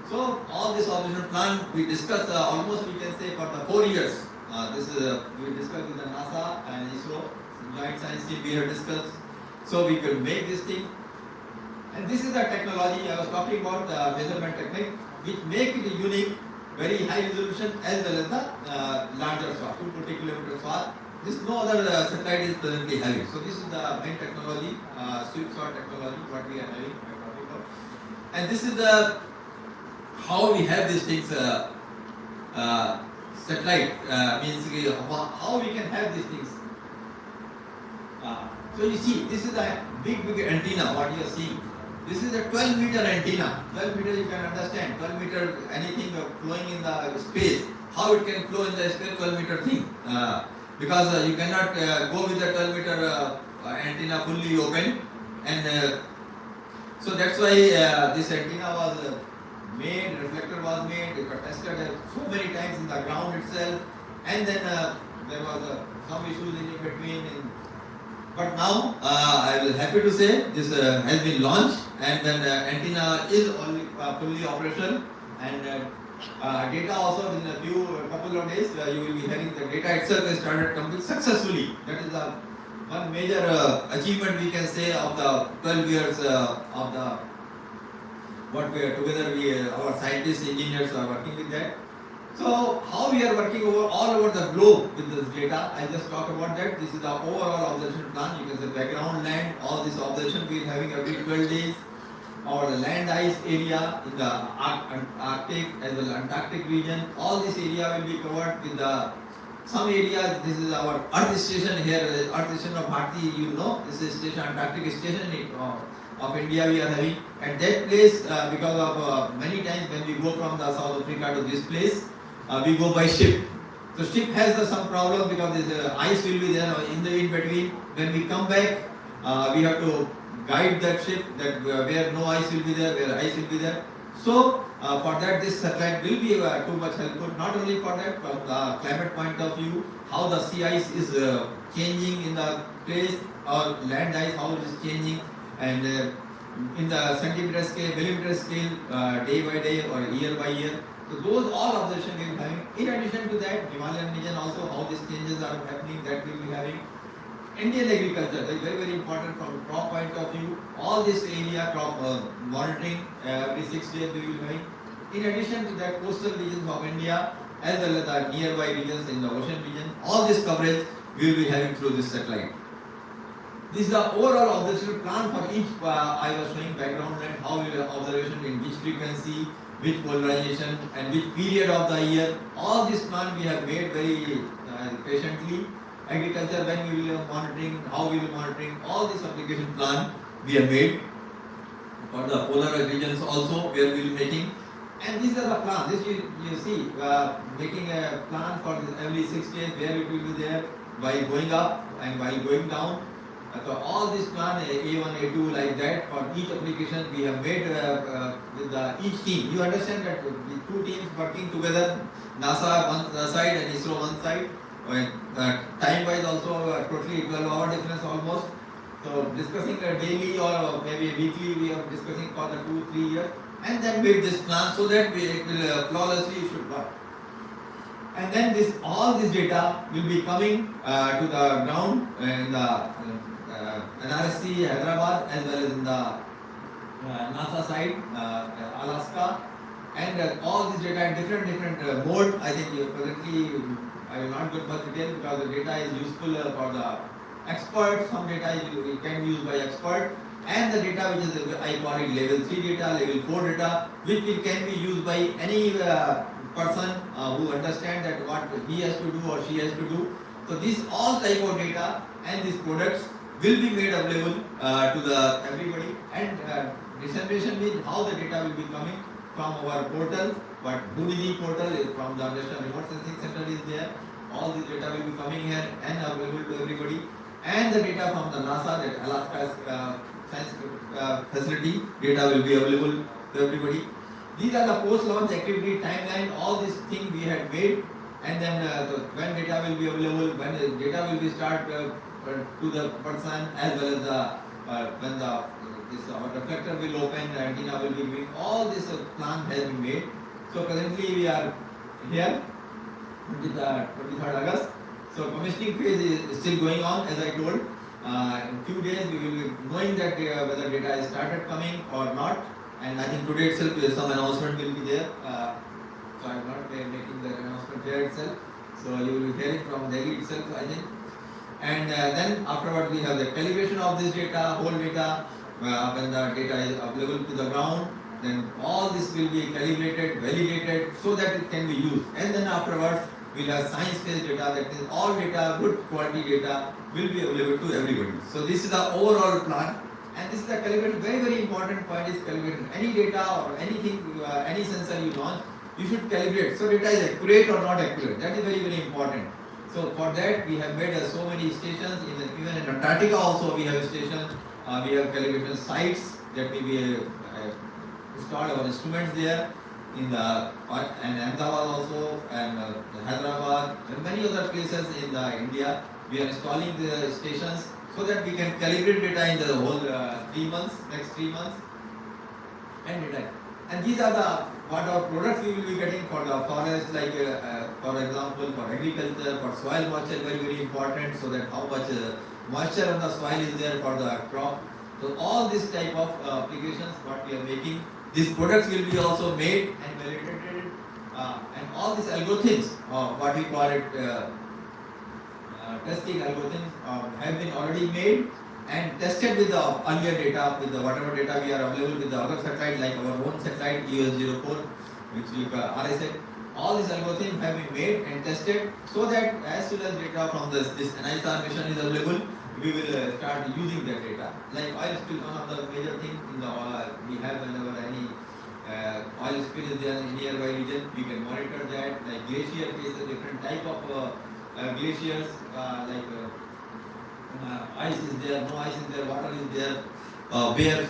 So all this observation plan we discussed almost we can say for the 4 years. This is we discussed with the NASA and ISRO joint science team we have discussed. So we could make this thing. And this is the technology I was talking about, the measurement technique, which make it unique, very high resolution as well as the larger swath, 220 km swath. This no other satellite is presently having. So this is the main technology, sweep swath technology, what we are having. And this is the how we have these things. Satellite means how we can have these things. So you see, this is a big antenna. What you are seeing. This is a 12-meter antenna. 12 meter you can understand. 12 meter anything flowing in the space. How it can flow in the space 12-meter thing. Because you cannot go with the 12-meter antenna fully open, and so that's why this antenna was made, reflector was made, it was tested so many times in the ground itself, and then there was some issues in between. But now I was happy to say this has been launched, and then antenna is fully operational, and data also in a couple of days you will be having the data itself has started coming successfully. That is one major achievement we can say of the 12 years of the what we are together. Our scientists, engineers are working with that. So how we are working all over the globe with this data, I just talked about that. This is the overall observation plan. You can say background land, all this observation we are having every 12 days. Our land ice area in the Arctic as well as Antarctic region, all this area will be covered with some areas. This is our Earth station here, Earth station of Bharti, you know, this is station, Antarctic station of India we are having. At that place, because of many times when we go from the South Africa to this place, we go by ship. So ship has some problem because the ice will be there in between. When we come back, we have to guide that ship that where no ice will be there, where ice will be there. So for that this satellite will be too much helpful. Not only for that, from the climate point of view, how the sea ice is changing in the place, or land ice how it is changing, and in the centimeter scale, millimeter scale, day by day or year by year. So those all observation we will be having. In addition to that, Himalayan region also how these changes are happening, that we will be having. Indian agriculture, that is very, very important from crop point of view. All this area crop monitoring every 6 days we will be having. In addition to that, coastal regions of India as well as the nearby regions in the ocean region, all this coverage we will be having through this satellite. This is the overall observation plan for each. I was showing background and how we will observation in which frequency, which polarization, and which period of the year. All this plan we have made very patiently. Agriculture, when we will be monitoring, how we will be monitoring, all this application plan we have made. For the polar regions also, where we will be making. And these are the plan. This you see, making a plan for every 6 days where it will be there, while going up and while going down. So all this plan A1, A2 like that for each application we have made with each team. You understand that the two teams working together, NASA one side and ISRO one side. Time wise also totally 12-hour difference almost. So discussing daily or maybe weekly we are discussing for the 2-3 years and then made this plan so that it will flawlessly should work. And then all this data will be coming to the ground in the NRSC Hyderabad as well as in the NASA side, Alaska, and all this data in different mode. I think presently I will not go much detail because the data is useful for the expert. Some data can be used by expert, and the data which is I call it level 3 data, level 4 data, which can be used by any person who understands that what he has to do or she has to do. So these all type of data and these products will be made available to the everybody, and dissemination means how the data will be coming from our portal. But DDD portal is from the National Remote Sensing Center is there. All this data will be coming here and available to everybody. And the data from the NASA, that Alaska's science facility, data will be available to everybody. These are the post-launch activity timeline. All these things we had made, and then when data will be available, when the data will be start to the person, as well as when our reflector will open, the antenna will be moving. All this plan has been made. So presently we are here with the 23rd August. So commissioning phase is still going on, as I told. In few days we will be knowing that whether data is started coming or not. And I think today itself some announcement will be there. So I am not making the announcement here itself. So you will be hearing from Delhi itself, I think. And then afterwards we have the calibration of this data, whole data. When the data is available to the ground, then all this will be calibrated, validated, so that it can be used. And then afterwards we'll have science-based data, that is all data, good quality data will be available to everybody. So this is the overall plan. And this is the calibration. Very important point is calibration. Any data or anything, any sensor you launch, you should calibrate. So data is accurate or not accurate. That is very important. So for that we have made so many stations. Even in Antarctica also we have a station. We have calibration sites that will be installed our instruments there. In the and Ahmedabad also, and Hyderabad and many other places in India, we are installing the stations so that we can calibrate data in the whole 3 months, next 3 months, and data. And these are the what our products we will be getting for the forest, like for example for agriculture, for soil moisture, very important, so that how much moisture on the soil is there for the crop. So all this type of applications what we are making. These products will be also made and validated, and all these algorithms, what we call it, testing algorithms, have been already made and tested with the earlier data, with the whatever data we are available with the other satellite, like our own satellite US04, which we RSA. All these algorithms have been made and tested, so that as soon as data from this NISR mission is available, we will start using that data. Like oil spill, one of the major things in the we have whenever any oil spill is there in nearby region, we can monitor that. Like glacier faces different type of glaciers, like ice is there, no ice is there, water is there, bare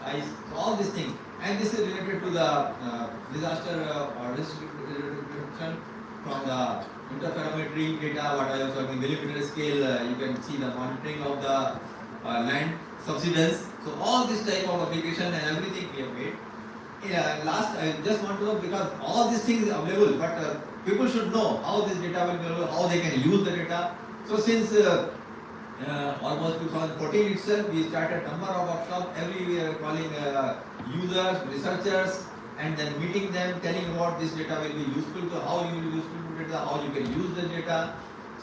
ice, so all these things. And this is related to the disaster or risk reduction from the interferometry data, what I was talking, millimeter scale, you can see the monitoring of the land subsidence. So all this type of application and everything we have made. Last, I just want to know, because all these things are available, but people should know how this data will be available, how they can use the data. So since almost 2014 itself, we started a number of workshops every year, calling users, researchers, and then meeting them, telling about this data will be useful to, how you will be useful to data, how you can use the data.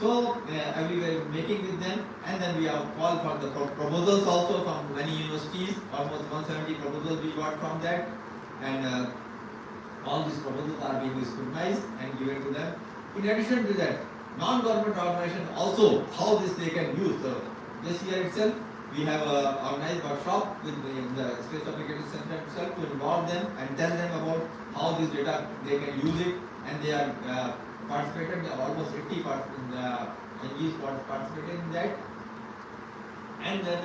So we were making with them, and then we have called for the proposals also from many universities, almost 170 proposals we got from that, and all these proposals are being scrutinized and given to them. In addition to that, non-government organization also, how this they can use. So this year itself, We have organized workshop with the Space Application Center itself to involve them and tell them about how this data they can use it, and they are participated. Almost 80 NGOs participated in that. And then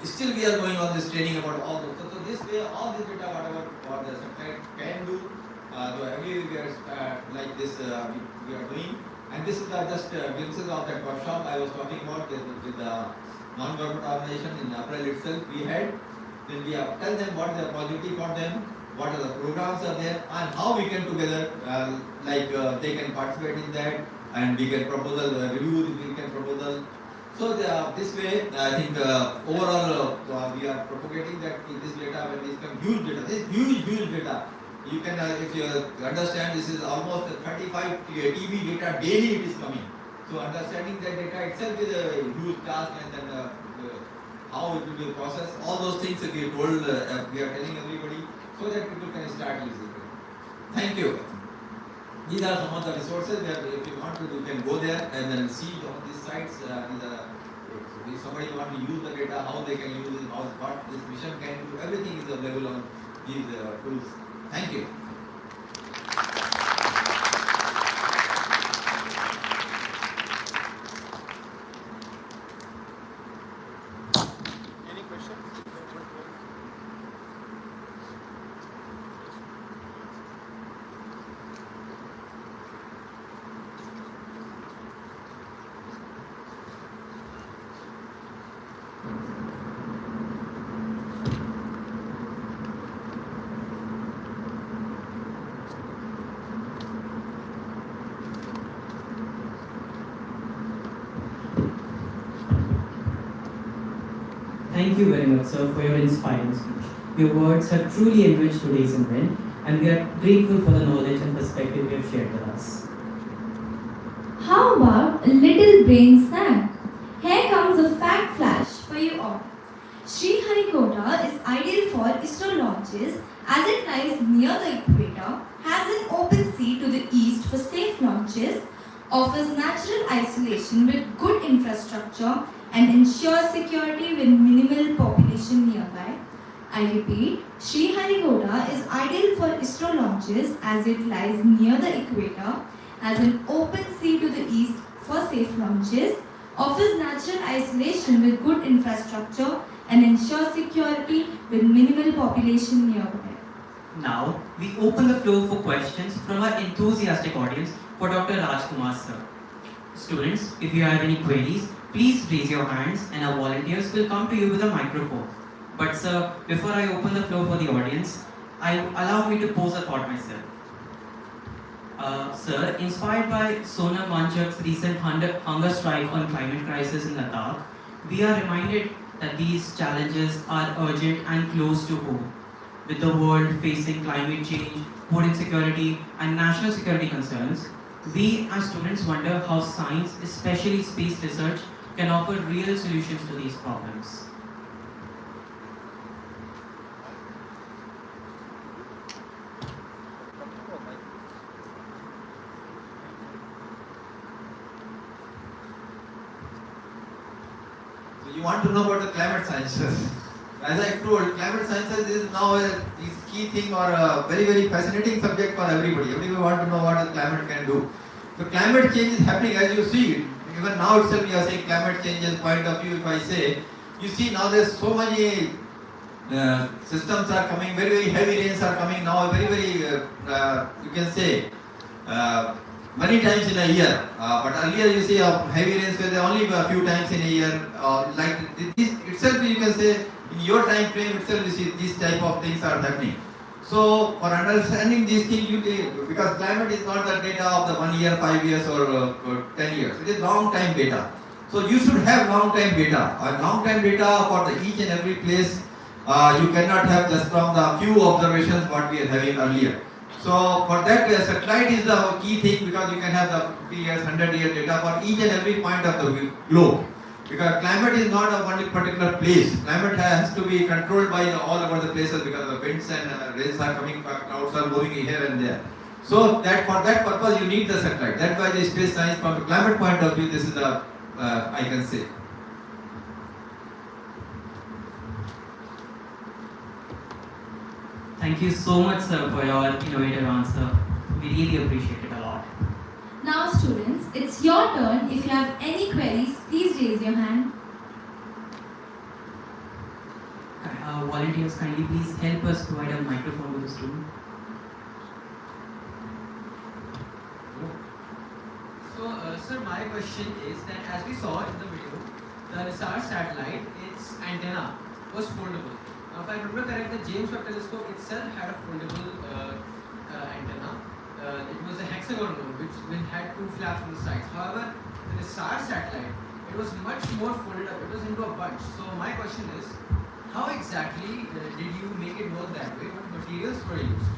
still we are going on this training about all this. So this way, all this data, whatever what the satellite can do, so every we are like this we are doing. And this is just glimpses of that workshop I was talking about with the non-government organization in April itself. We had. Then we have tell them what is the opportunity for them, what are the programs are there, and how we can together they can participate in that, and we can proposal review, we can proposal. So this way, I think overall we are propagating that this data, when this comes huge data, this huge data. You can, if you understand, this is almost 35 TB data daily it is coming. So understanding that data itself is a huge task, and then how it will be processed. All those things that we are told, we are telling everybody, so that people can start using it. Thank you. These are some of the resources that if you want to, you can go there and then see on these sites. If somebody want to use the data, how they can use it, what this mission can do, everything is available on these tools. Thank you. Any questions? Thank you very much, sir, for your inspiring speech. Your words have truly enriched today's event, and we are grateful for the knowledge and perspective you have shared with us. How about a little brain snack? Here comes a fact flash for you all. Sriharikota is ideal for ISRO launches as it lies near the equator, has an open sea to the east for safe launches, offers natural isolation with good infrastructure, and ensures security with minimal population nearby. I repeat, Sriharikota is ideal for ISRO launches as it lies near the equator, has an open sea to the east for safe launches, offers natural isolation with good infrastructure, and ensures security with minimal population nearby. Now, we open the floor for questions from our enthusiastic audience for Dr. Raj Kumar, sir. Students, if you have any queries, please raise your hands and our volunteers will come to you with a microphone. But sir, before I open the floor for the audience, allow me to pose a thought myself. Sir, inspired by Sonam Manchak's recent hunger strike on climate crisis in Ladakh, we are reminded that these challenges are urgent and close to home. With the world facing climate change, food insecurity, and national security concerns, we as students wonder how science, especially space research, can offer real solutions to these problems. So you want to know about the climate sciences. As I told, climate sciences is now a key thing or a very, very fascinating subject for everybody. Everybody wants to know what the climate can do. So climate change is happening as you see. Even now itself we are saying climate change as point of view. If I say, you see now there's so many systems are coming, very, very heavy rains are coming now, very, very, you can say, many times in a year. But earlier you see heavy rains were only a few times in a year. Like this itself you can say, in your time frame itself you see these type of things are happening. So for understanding these things, because climate is not the data of the 1 year, 5 years or 10 years. It is long time data. So you should have long time data. Long time data for each and every place. You cannot have just from the few observations what we are having earlier. So for that, satellite is the key thing, because you can have the 50 years, 100 years data for each and every point of the globe. Because climate is not a one particular place. Climate has to be controlled by all over the places, because the winds and rains are coming, clouds are moving here and there. So that for that purpose you need the satellite. That's why the space science from the climate point of view, this is the I can say. Thank you so much, sir, for your innovative answer. We really appreciate it a lot. Now students, it's your turn. If you have any queries, please raise your hand. Volunteers, kindly please help us provide a microphone to the student. So, sir, my question is that as we saw in the video, the research satellite, its antenna was foldable. If I remember correct, the James Webb Telescope itself had a foldable antenna. It was a hexagon one, which had two flaps on the sides. However, the research satellite, it was much more folded up. It was into a bunch. So my question is, how exactly did you make it work that way? What materials were used?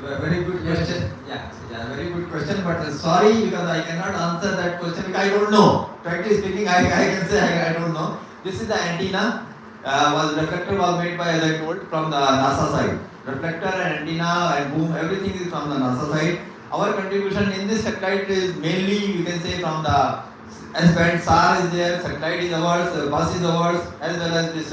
Very good question. Yeah, very good question. But sorry, because I cannot answer that question because I don't know. Frankly speaking, I can say I don't know. This is the antenna. Reflector was made by, as I told, from the NASA side. Reflector and antenna and boom, everything is from the NASA side. Our contribution in this satellite is mainly, you can say, from the S-band. SAR is there, satellite is ours, bus is ours, as well as this,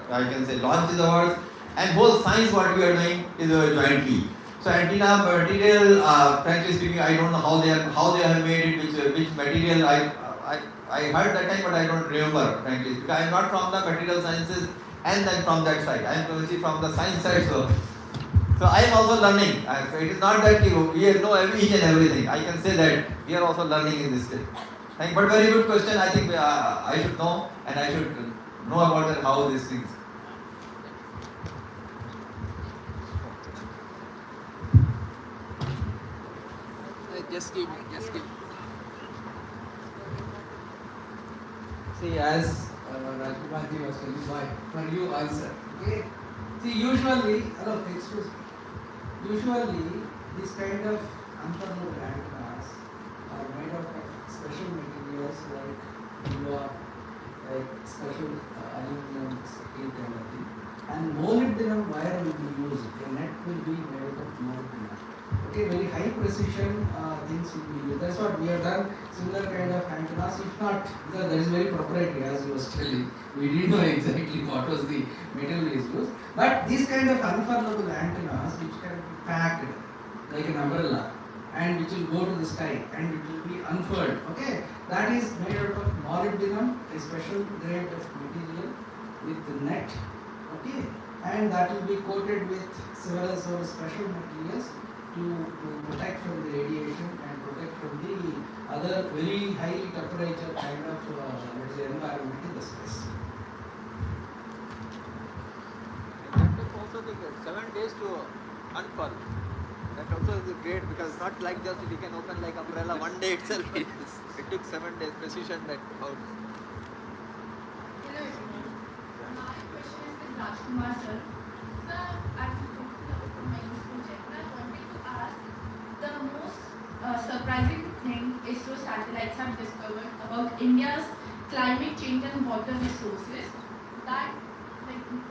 I can say, launch is ours. And whole science what we are doing is jointly. So antenna material, frankly speaking, I don't know how they have made it, which material. I heard that time, but I don't remember, frankly, because I am not from the material sciences and then from that side. I am actually from the science side, so I am also learning. So it is not that we know each and everything. I can say that we are also learning in this stage. But very good question. I think I should know, and I should know about how these things. Just give. See, as Raj Kumar was telling, why? For you answer. Okay. See, usually, this kind of unfurled antennas are made of special materials like special aluminum steel kind of thing. And molybdenum wire will be used. The net will be made of molybdenum. Okay, very high precision things will be used. That's what we have done. Similar kind of antennas, if not, because that is very proprietary, as you was telling. We didn't know exactly what was the material is used. But these kind of unfurlable antennas, which can be packed like an umbrella, and which will go to the sky, and it will be unfurled. Okay, that is made out of molybdenum, a special grade of material with the net. Okay, and that will be coated with several special materials to protect from the radiation and protect from the other very high temperature kind of environment in the space. Also the 7 days to unfurl. That also is great because it's not like just we can open like umbrella one day itself. It took 7 days precision that how. Hello everyone. My question is with Raj Kumar sir. Sir, I'm talking about my project. I wanted to ask the most surprising thing ISRO satellites have discovered about India's climate change and water resources that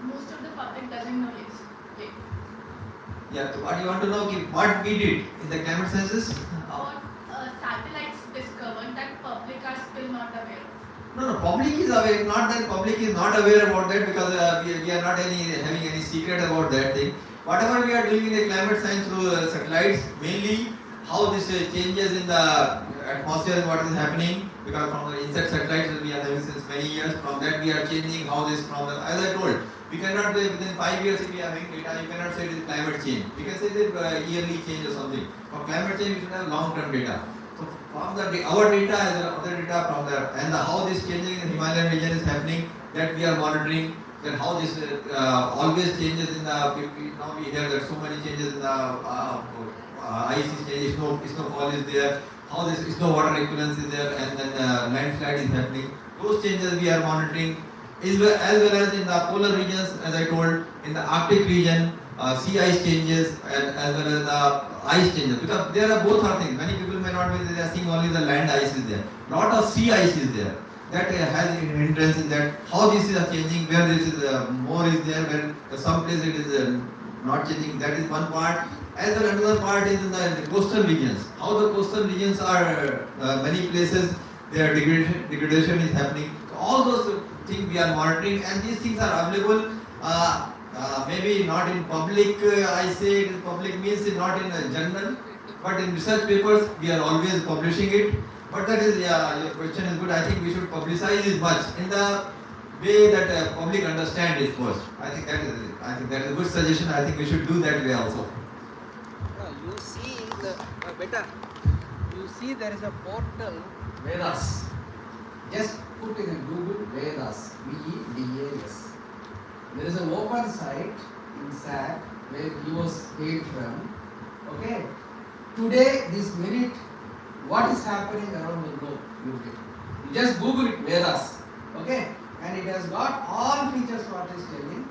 most of the public doesn't know yet. Yeah, so what do you want to know? What we did in the climate sciences? What satellites discovered that public are still not aware of. No, public is aware. Not that public is not aware about that because we are not having any secret about that thing. Whatever we are doing in the climate science through satellites, mainly how this changes in the atmosphere, what is happening, because from the insect satellites we are having since many years, from that we are changing how this from the, as I told, we cannot within 5 years if we are having data, you cannot say it is climate change. We can say it is yearly change or something. For climate change we should have long-term data. So from the our data as well other data from there and how this changing in the Himalayan region is happening, that we are monitoring, that how this always changes in the, now we hear that so many changes in the ice is changing, snowfall is there, how this snow water equivalence is there, and then landslide is happening. Those changes we are monitoring, as well as in the polar regions, as I told, in the Arctic region, sea ice changes as well as the ice changes. Because there are both are things. Many people may not be they are seeing only the land ice is there. Lot of sea ice is there. That has an hindrance in that how this is changing, where this is more is there, where some place it is not changing. That is one part. As well another part is in the coastal regions. How the coastal regions are many places their degradation is happening. All those things we are monitoring, and these things are available. Maybe not in public. I say it in public means not in a journal, but in research papers we are always publishing it. But that is, yeah, your question is good. I think we should publicize it much in the way that public understand it first. I think that is a good suggestion. I think we should do that way also. You see the better. You see there is a portal. Vyas. Just put in Google Vyas. VEDAS. There is an open site in SAT where he was paid from. Okay. Today, this minute, what is happening around the globe? You just Google it, Vyas. Okay. And it has got all features what is telling.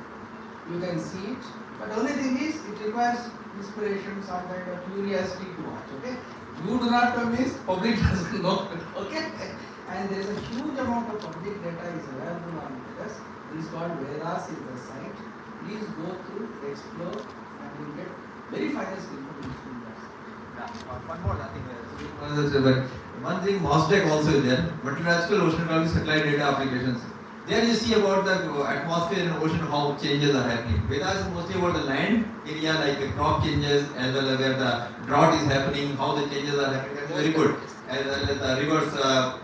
You can see it. But the only thing is, it requires inspiration, some kind of curiosity to watch. Okay. You do not know means public doesn't know. Okay. And there is a huge amount of public data is available on this. This is called Vyas is the site. Please go through, explore, and you will get very finest information. One more, I think. One thing, MOSDEC also is there. Multilateral oceanography satellite data applications. There you see about the atmosphere and ocean, how changes are happening. Vyas is mostly about the land area, like the crop changes, as well as where the drought is happening, how the changes are happening. That's very good. As well as the rivers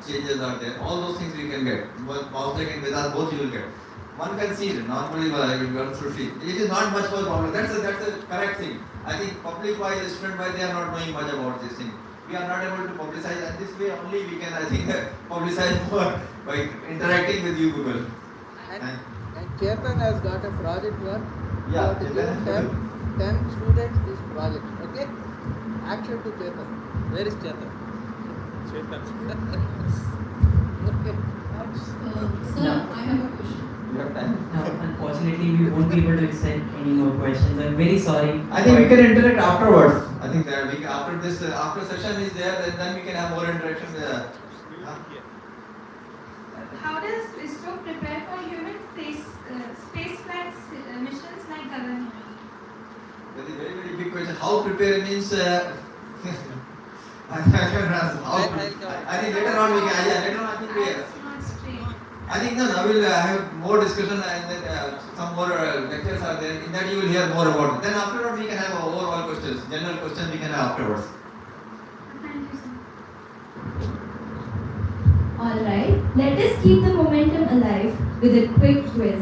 changes are there. All those things we can get. MOSDEC and Vyas, both you will get. One can see it. Normally, you have to see. It is not much more problem. That's a correct thing. I think public-wise, student-wise, they are not knowing much about this thing. We are not able to publicize, and this way only we can, I think, publicize more by interacting with you, Google. And Chetan has got a project work. Yeah, you have to give 10 students this project. Okay? Action to Chetan. Where is Chetan? Okay. Sir, I have a question. You have time? No, unfortunately, we won't be able to accept any more questions. I'm very sorry. I think we can interact afterwards. I think that we can, after this, after session is there, then we can have more interaction. How does ISRO prepare for human space flight missions like Dhawan? That is very, very big question. How prepare means. I think later on we can. Yeah, later on I think we. I think no, I will have more discussion and then some more lectures are there. In that you will hear more about it. Then afterwards we can have overall questions, general questions we can have afterwards. Thank you, sir. Alright, let us keep the momentum alive with a quick quiz.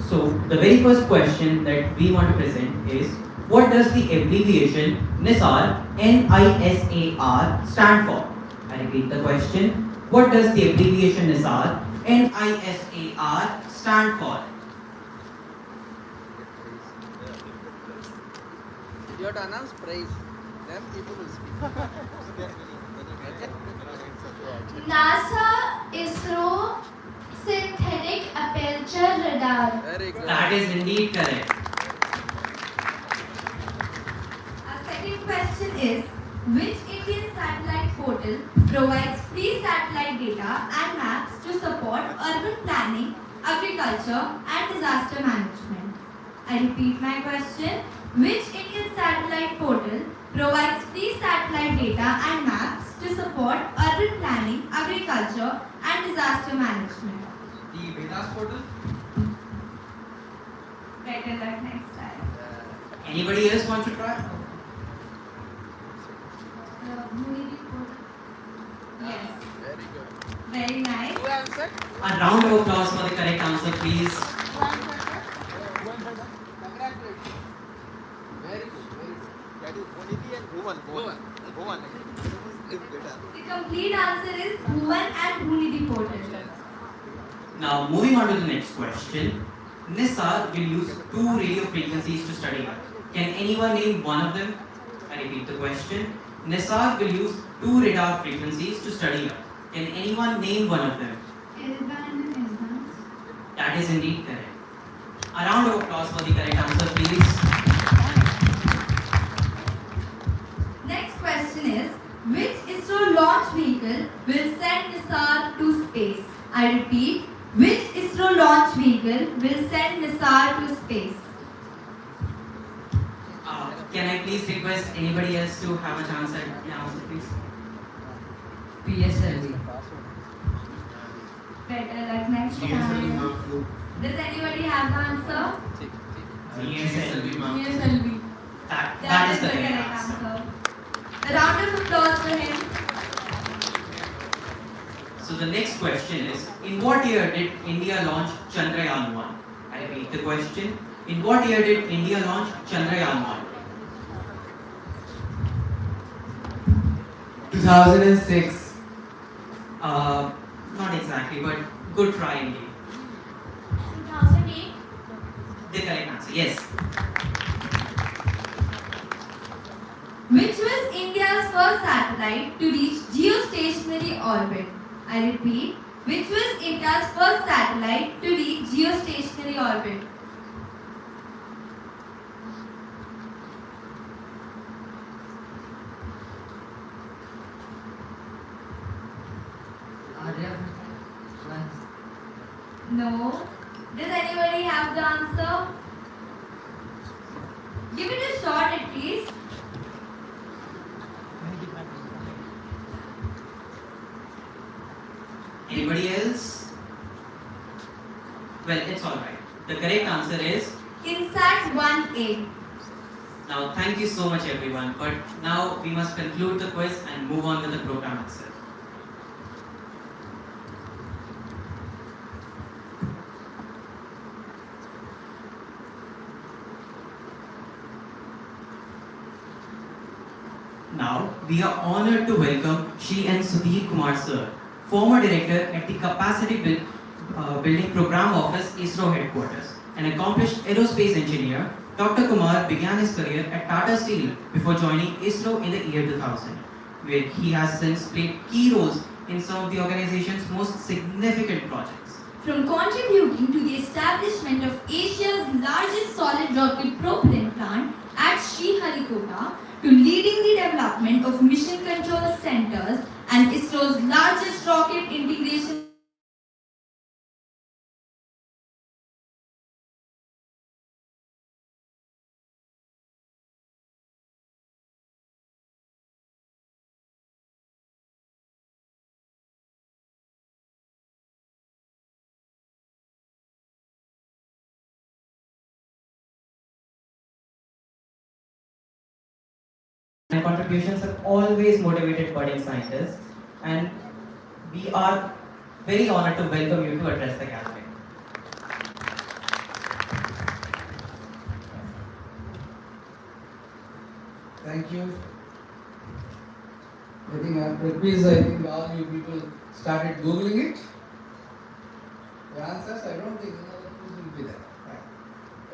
So, the very first question that we want to present is, what does the abbreviation NISAR, N-I-S-A-R, stand for? I repeat the question. What does the abbreviation NISAR, N-I-S-A-R, stand for? You have to announce prize. Then people will speak. NASA ISRO synthetic aperture radar. Very good. That is indeed correct. Our second question is, which Indian satellite portal provides free satellite data and maps to support urban planning, agriculture and disaster management? I repeat my question. Which Indian satellite portal provides free satellite data and maps to support urban planning, agriculture and disaster management? The Vyas portal? Better luck next time. Anybody else want to try? Yes. Very good. Very nice. Who answered? A round of applause for the correct answer, please. Congratulations. Very good. Very good. That is Boniti and Bhuvan. Bhuvan. It's better. The complete answer is Bhuvan and Bhunidi portal. Now, moving on to the next question. NISAR will use 2 radio frequencies to study Earth. Can anyone name one of them? I repeat the question. NISAR will use 2 radar frequencies to study Earth. Can anyone name one of them? L-band and S-band. That is indeed correct. A round of applause for the correct answer, please. Next question is, which ISRO launch vehicle will send NISAR to space? I repeat, which ISRO launch vehicle will send NISAR to space? Can I please request anybody else to have a chance at the answer, please? PSLV. Better luck next time. Does anybody have the answer? PSLV, ma'am. PSLV. That is the correct answer. A round of applause for him. So the next question is, in what year did India launch Chandrayaan 1? I repeat the question. In what year did India launch Chandrayaan 1? 2006. Not exactly, but good try indeed. 2008. The correct answer, yes. Which was India's first satellite to reach geostationary orbit? I repeat, which was India's first satellite to reach geostationary orbit? No. Does anybody have the answer? Give it a shot at least. Anybody else? Well, it's alright. The correct answer is, INSAT 1A. now thank you so much everyone, but now we must conclude the quiz and move on with the program itself. Now, we are honored to welcome Shri N. Sudheer Kumar Sir, former director at the Building Program Office, ISRO headquarters. An accomplished aerospace engineer, Dr. Kumar began his career at Tata Steel before joining ISRO in the year 2000, where he has since played key roles in some of the organization's most significant projects. From contributing to the establishment of Asia's largest solid rocket propellant plant at Sriharikota, to leading the development of mission control centers and ISRO's largest rocket integration And contributions have always motivated budding scientists, and we are very honored to welcome you to address the gathering. Thank you. I think after quiz, I think all you people started Googling it. The answers, I don't think the quiz will be there. Right.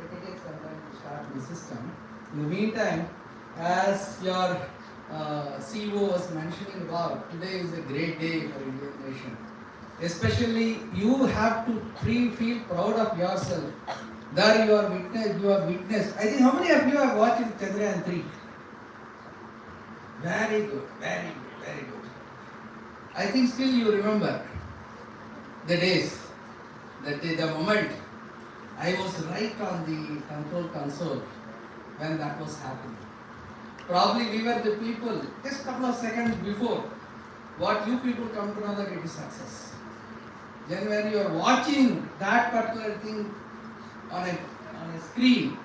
It takes some time to start the system. In the meantime, as your CEO was mentioning about, today is a great day for Indian nation. Especially you have to feel proud of yourself that you have witnessed. I think how many of you have watched Chandrayaan 3? Very good, very good, very good. I think still you remember the days, the moment I was right on the control console when that was happening. Probably we were the people, just a couple of seconds before, what you people come to know that it is success. Then when you are watching that particular thing on a screen,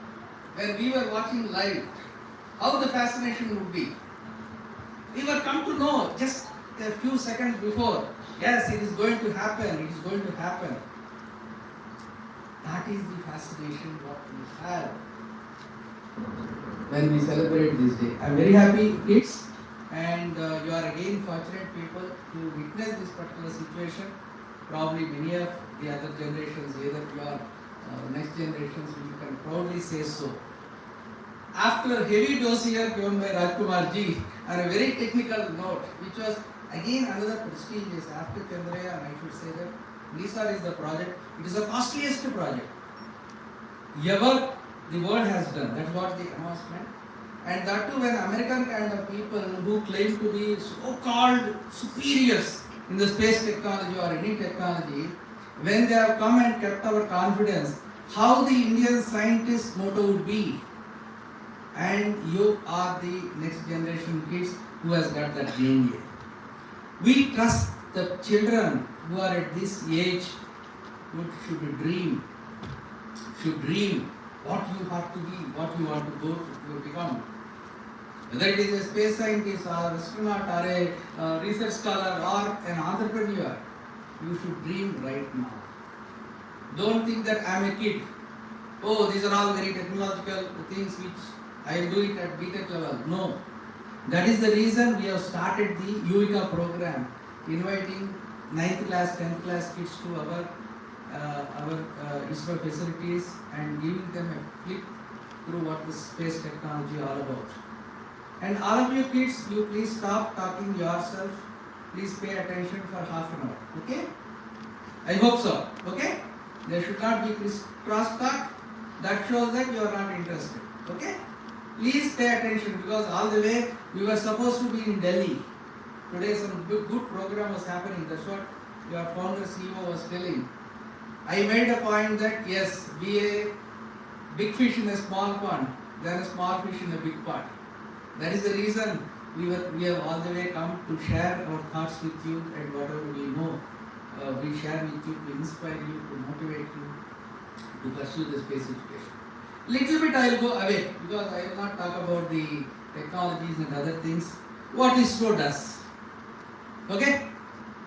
when we were watching live, how the fascination would be. We were come to know just a few seconds before, yes, it is going to happen, it is going to happen. That is the fascination what we have when we celebrate this day. I am very happy, kids, and you are again fortunate people to witness this particular situation. Probably many of the other generations, either your next generations, you can proudly say so. After a heavy dossier given by Raj Kumar ji on a very technical note, which was again another prestigious after Chandrayaan, I should say that NISAR is the project. It is the costliest project ever the world has done. That's what the announcement. And that too when American kind of people who claim to be so-called superiors in the space technology or any technology, when they have come and kept our confidence, how the Indian scientist motto would be. and you are the next generation kids who has got that DNA. We trust the children who are at this age who should dream what you have to be, what you want to go to become. Whether it is a space scientist or an astronaut or a research scholar or an entrepreneur, you should dream right now. Don't think that I am a kid. Oh, these are all very technological things which I will do it at BTech level. No. That is the reason we have started the UICA program, inviting 9th class, 10th class kids to our ISRO facilities and giving them a flick through what the space technology is all about. And all of you kids, you please stop talking yourself. Please pay attention for half an hour. Okay? I hope so. Okay? There should not be cross talk. That shows that you are not interested. Okay? Please pay attention because all the way we were supposed to be in Delhi. Today some good program was happening. That's what your founder CEO was telling. I made a point that yes, be a big fish in a small pond than a small fish in a big pond. That is the reason we have all the way come to share our thoughts with you and whatever we know, we share with you to inspire you, to motivate you to pursue the space education. Little bit I will go away because I will not talk about the technologies and other things. What ISRO does. Okay?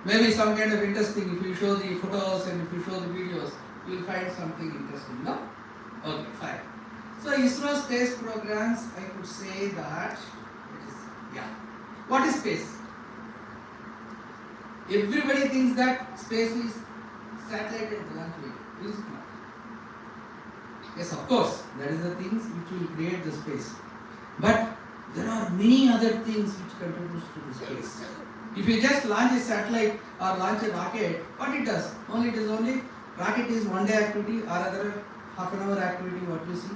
Maybe some kind of interesting, if you show the photos and if you show the videos, you will find something interesting, no? Okay, fine. So ISRO space programs, I could say that, it is, yeah. What is space? Everybody thinks that space is satellite and launch vehicle. Is it not? Yes, of course, that is the things which will create the space. But there are many other things which contribute to the space. If you just launch a satellite or launch a rocket, what it does? Only rocket is one day activity or other half an hour activity, what you see.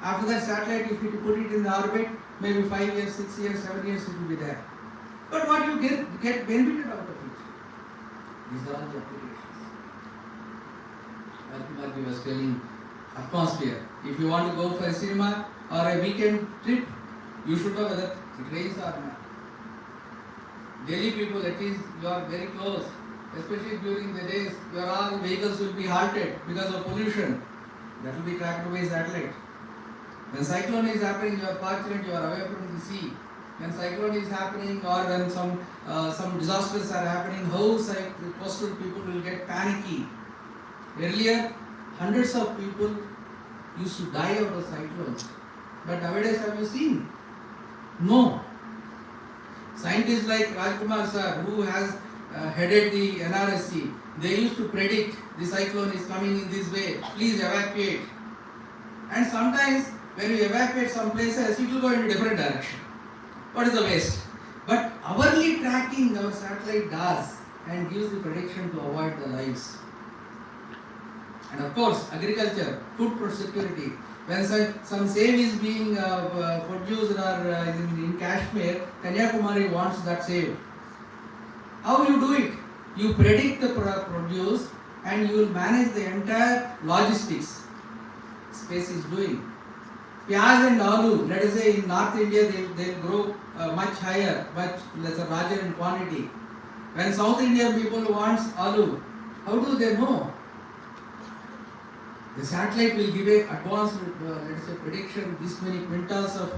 After that satellite, if you put it in the orbit, maybe 5 years, 6 years, 7 years it will be there. But what you get benefited out of it? These are all the applications. Raj Kumar was telling atmosphere. If you want to go for a cinema or a weekend trip, you should know whether it rains or not. Delhi people, at least you are very close, especially during the days, your all vehicles will be halted because of pollution. That will be tracked by satellite. When cyclone is happening, you are fortunate, you are away from the sea. When cyclone is happening or when some disasters are happening, how the coastal people will get panicky. Earlier, hundreds of people used to die out of cyclones. But nowadays, have you seen? No. Scientists like Raj Kumar sir, who has headed the NRSC, they used to predict the cyclone is coming in this way, please evacuate. And sometimes when we evacuate some places, it will go in a different direction. What is the waste? But hourly tracking our satellite does and gives the prediction to avoid the lives. And of course, agriculture, food security. When some save is being produced or in Kashmir, Kanyakumari wants that save. How you do it? You predict the produce and you will manage the entire logistics. Space is doing. Pyaz and aloo, let us say in North India they grow much higher, much larger in quantity. When South Indian people wants aloo, how do they know? The satellite will give a advanced, let us say, prediction. This many quintals of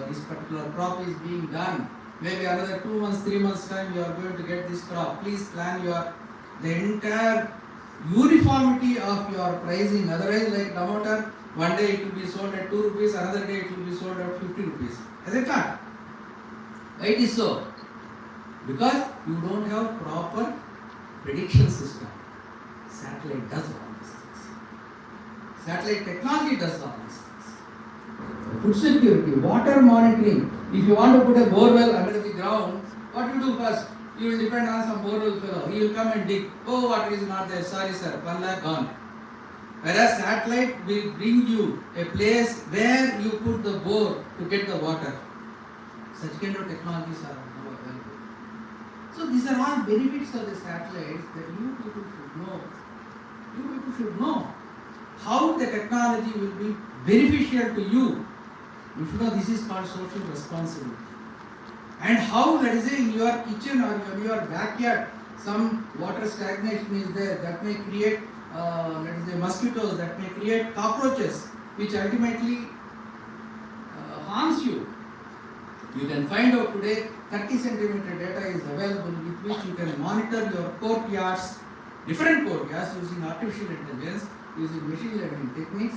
this particular crop is being done. Maybe another 2 months, 3 months time, you are going to get this crop. Please plan the entire uniformity of your pricing. Otherwise, like tomato, one day it will be sold at 2 rupees, another day it will be sold at 50 rupees. Is it not? Why it is so? Because you don't have proper prediction system. Satellite does all these things. Satellite technology does all these things. Food security, water monitoring. If you want to put a borewell under the ground, what you do first? You will depend on some borewell fellow. He will come and dig. Oh, water is not there. Sorry sir, 1 lakh gone. Whereas satellite will bring you a place where you put the bore to get the water. Such kind of technologies are now available. So these are all benefits of the satellites that you people should know. You people should know how the technology will be beneficial to you You should know this is called social responsibility. And how, let us say, in your kitchen or in your backyard, some water stagnation is there that may create, let us say, mosquitoes, that may create cockroaches, which ultimately harms you. You can find out today 30 centimeter data is available with which you can monitor your courtyards, different courtyards using artificial intelligence, using machine learning techniques.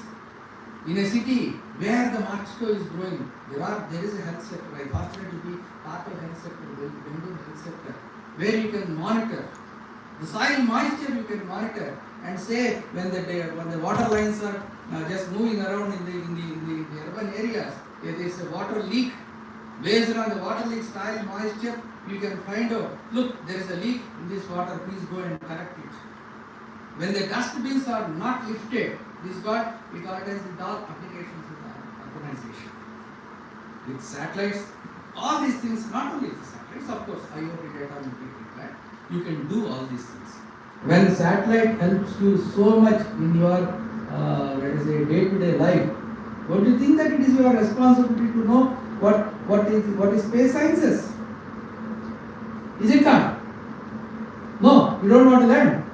In a city where the mosquito is growing, there is a health sector. I fortunate to be part of health sector, Bengaluru health sector, where you can monitor the soil moisture. You can monitor and say when the water lines are just moving around in the urban areas, if there is a water leak. Based on the water leak style moisture, you can find out, look, there is a leak in this water, please go and correct it. When the dust bins are not lifted, we call it as the dark applications of the urbanization. With satellites, all these things, not only the satellites, of course, IoT data will be required. You can do all these things. When satellite helps you so much in your, let us say, day-to-day life, don't you think that it is your responsibility to know what is space sciences? Is it not? No, you don't want to learn.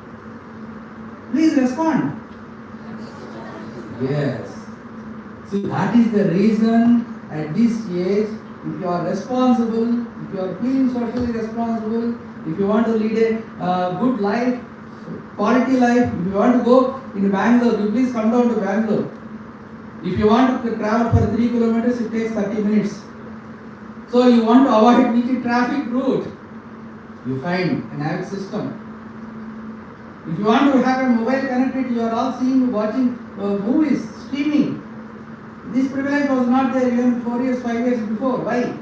Please respond. Yes. So that is the reason at this age, if you are responsible, if you are feeling socially responsible, if you want to lead a good life, quality life, if you want to go in Bangalore, you please come down to Bangalore. If you want to travel for 3 kilometers, it takes 30 minutes. So you want to avoid which traffic route, you find an nav system. If you want to have a mobile connectivity, you are all watching movies, streaming. This privilege was not there even 4 years, 5 years before. Why?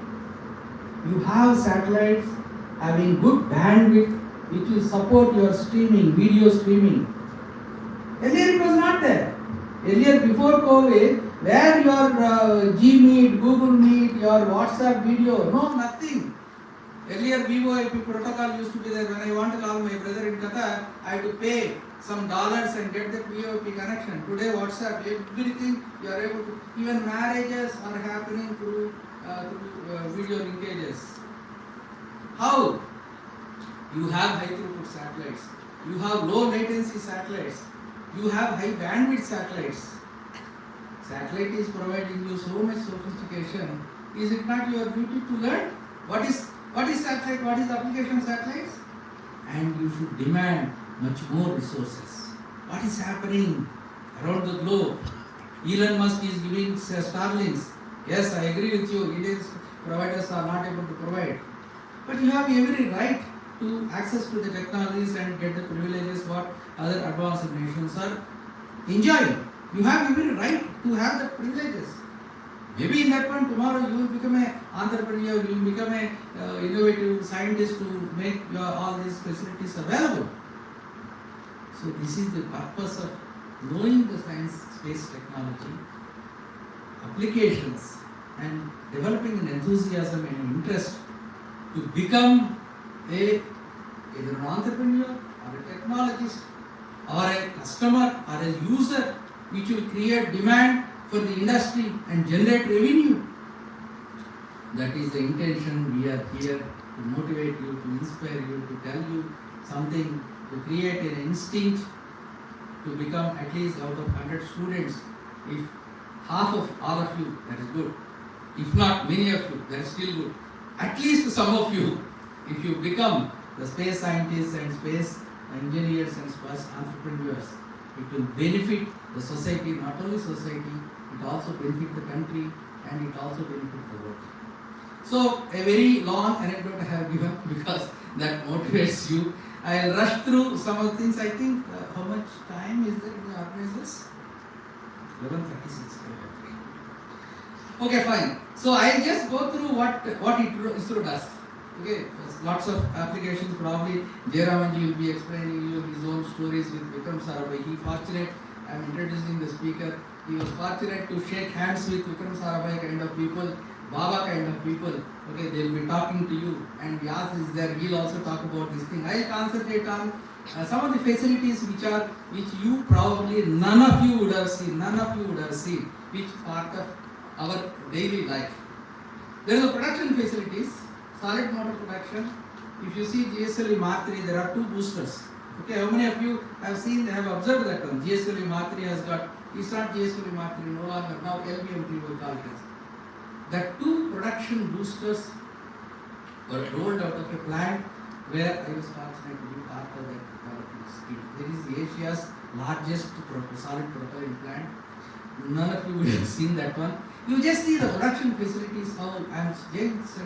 You have satellites having good bandwidth which will support your streaming, video streaming. Earlier it was not there. Earlier, before COVID, where your Gmeet, Google Meet, your WhatsApp video, no, nothing. Earlier, VoIP protocol used to be there. When I want to call my brother in Qatar, I had to pay some dollars and get the VoIP connection. Today, WhatsApp, everything you are able to. Even marriages are happening through video linkages. How? You have high throughput satellites. You have low latency satellites. You have high bandwidth satellites. Satellite is providing you so much sophistication. Is it not your duty to learn? What is satellite? What is the application of satellites? And you should demand much more resources. What is happening around the globe? Elon Musk is giving Starlinks. Yes, I agree with you. Indian providers are not able to provide. But you have every right to access to the technologies and get the privileges what other advanced nations are enjoying. You have every right to have the privileges. Maybe in that one tomorrow you will become an entrepreneur, you will become an innovative scientist to make all these facilities available. So this is the purpose of knowing the science, space technology, applications, and developing an enthusiasm and interest to become either an entrepreneur or a technologist or a customer or a user, which will create demand for the industry and generate revenue. That is the intention. We are here to motivate you, to inspire you, to tell you something, to create an instinct to become at least out of 100 students. If half of all of you, that is good. If not many of you, that is still good. At least some of you, if you become the space scientists and space engineers and space entrepreneurs, it will benefit the society, not only society, it also benefit the country and it also benefit the world. So a very long anecdote I have given because that motivates you. I will rush through some of the things. I think how much time is there to organize this? 11:36. Okay, fine. So I will just go through what ISRO does. Okay, there's lots of applications. Probably Jayaraman will be explaining you his own stories with Vikram Sarabhai. He fortunate. I am introducing the speaker. He was fortunate to shake hands with Vikram Sarabhai kind of people, Bhabha kind of people. Okay, they will be talking to you. And Vyas is there. He will also talk about this thing. I will concentrate on some of the facilities which you probably none of you would have seen, which part of our daily life. There is a production facilities, solid motor production. If you see GSLV Mark III, there are two boosters. Okay, how many of you have seen, have observed that one? GSLV Mark III has got, it's not GSLV Mark III, no longer, now LBM3 will call it as. The two production boosters were rolled out of a plant where I was fortunate to be part of that development scheme. There is Asia's largest solid propellant plant. None of you would have seen that one. You just see the production facilities, how I am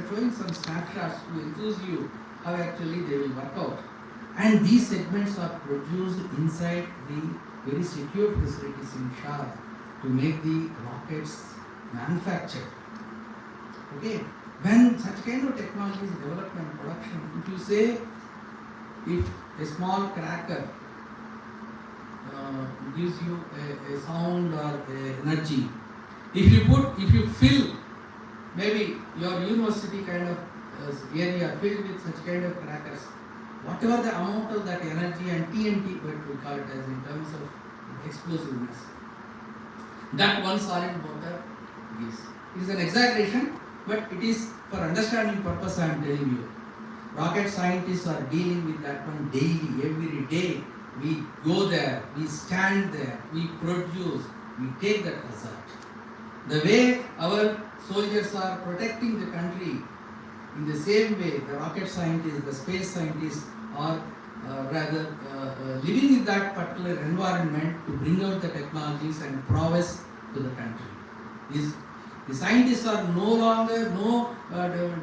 showing some snapshots to enthuse you how actually they will work out. And these segments are produced inside the very secure facilities in Shah to make the rockets manufactured. Okay, when such kind of technology is developed and production, if you say if a small cracker gives you a sound or a energy, if you fill maybe your university kind of area filled with such kind of crackers, whatever the amount of that energy and TNT, what we call it as in terms of explosiveness, that one solid motor gives. It is an exaggeration, but it is for understanding purpose I am telling you. Rocket scientists are dealing with that one daily, every day. We go there, we stand there, we produce, we take that result. The way our soldiers are protecting the country, in the same way the rocket scientists, the space scientists are living in that particular environment to bring out the technologies and prowess to the country. The scientists are no longer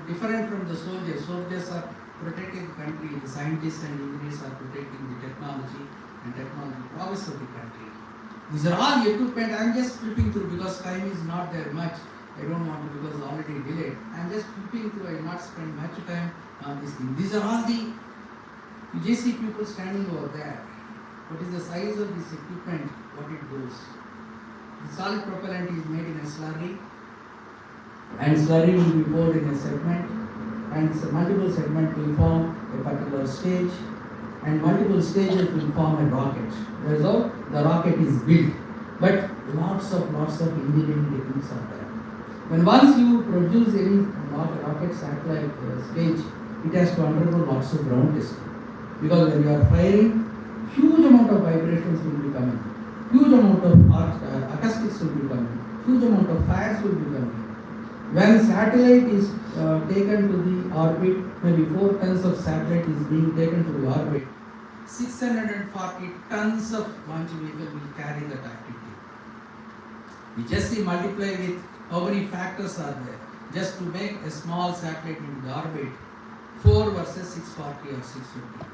different from the soldiers. Soldiers are protecting the country. The scientists and engineers are protecting the technology and technology prowess of the country. These are all equipment. I am just flipping through because time is not there much. I don't want to because already delayed. I am just flipping through. I will not spend much time on this thing. These are all the, you just see people standing over there. What is the size of this equipment? What it goes? The solid propellant is made in a slurry, and slurry will be poured in a segment, and multiple segments will form a particular stage, and multiple stages will form a rocket. That is how the rocket is built. But lots of engineering techniques are there. When once you produce any rocket satellite stage, it has to undergo lots of ground testing. Because when you are firing, huge amount of vibrations will be coming, huge amount of acoustics will be coming, huge amount of fires will be coming. When satellite is taken to the orbit, maybe 4 tons of satellite is being taken to the orbit, 640 tons of launch vehicle will carry that activity. We just see multiply with how many factors are there just to make a small satellite into the orbit, 4 versus 640 or 650.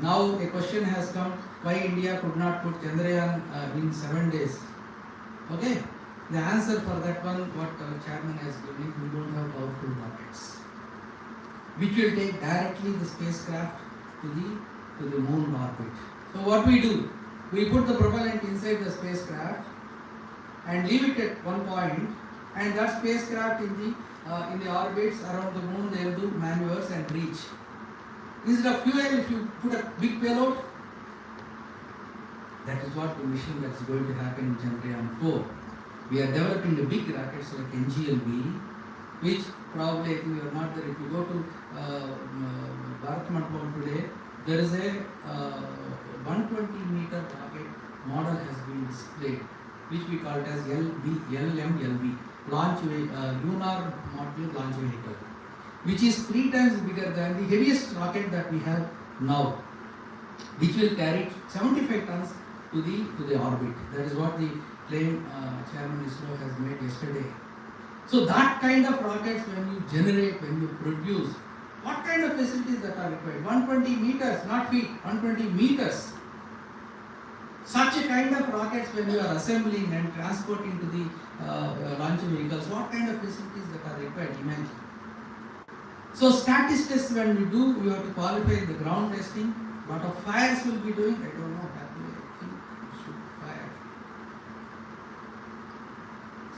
Now a question has come, why India could not put Chandrayaan in 7 days? Okay, the answer for that one, what chairman has given, we don't have powerful rockets, which will take directly the spacecraft to the moon orbit. So what we do, we put the propellant inside the spacecraft and leave it at one point, and that spacecraft in the orbits around the moon, they will do maneuvers and reach. Instead of fuel, if you put a big payload, that is what the mission that is going to happen in Chandrayaan 4. We are developing the big rockets like NGLV, which probably, I think you are not there. If you go to Bharat Mandapam today, there is a 120-meter rocket model has been displayed, which we call it as LMLV, Lunar Module Launch Vehicle, which is 3 times bigger than the heaviest rocket that we have now, which will carry 75 tons to the orbit. That is what the claim Chairman ISRO has made yesterday. So that kind of rockets, when you generate, when you produce, what kind of facilities that are required? 120 meters, not feet, 120 meters. Such a kind of rockets, when you are assembling and transporting to the launch vehicles, what kind of facilities that are required? Imagine. So statistics, when we do, you have to qualify the ground testing. What of fires will be doing? I don't know. I think we should fire.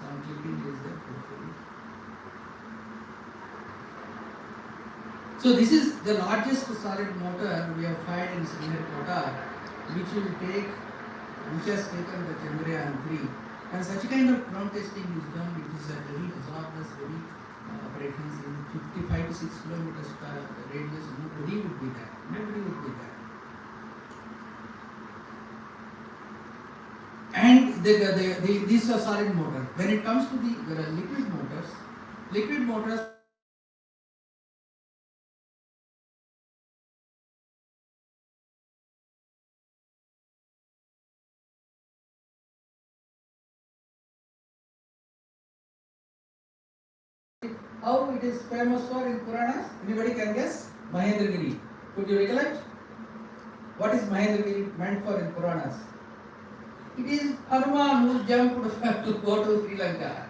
Some clicking is there, hopefully. So this is the largest solid motor we have fired in Sudheer, which has taken the Chandrayaan 3 And such kind of ground testing is done. It is a very hazardous, very operations in 55 to 6 kilometers radius. Nobody would be there. Nobody would be there. And these are solid motor. When it comes to the liquid motors. How it is famous for in Puranas? Anybody can guess? Mahendragiri. Could you recollect? What is Mahendragiri meant for in Puranas? It is Hanuman who jumped to go to Sri Lanka.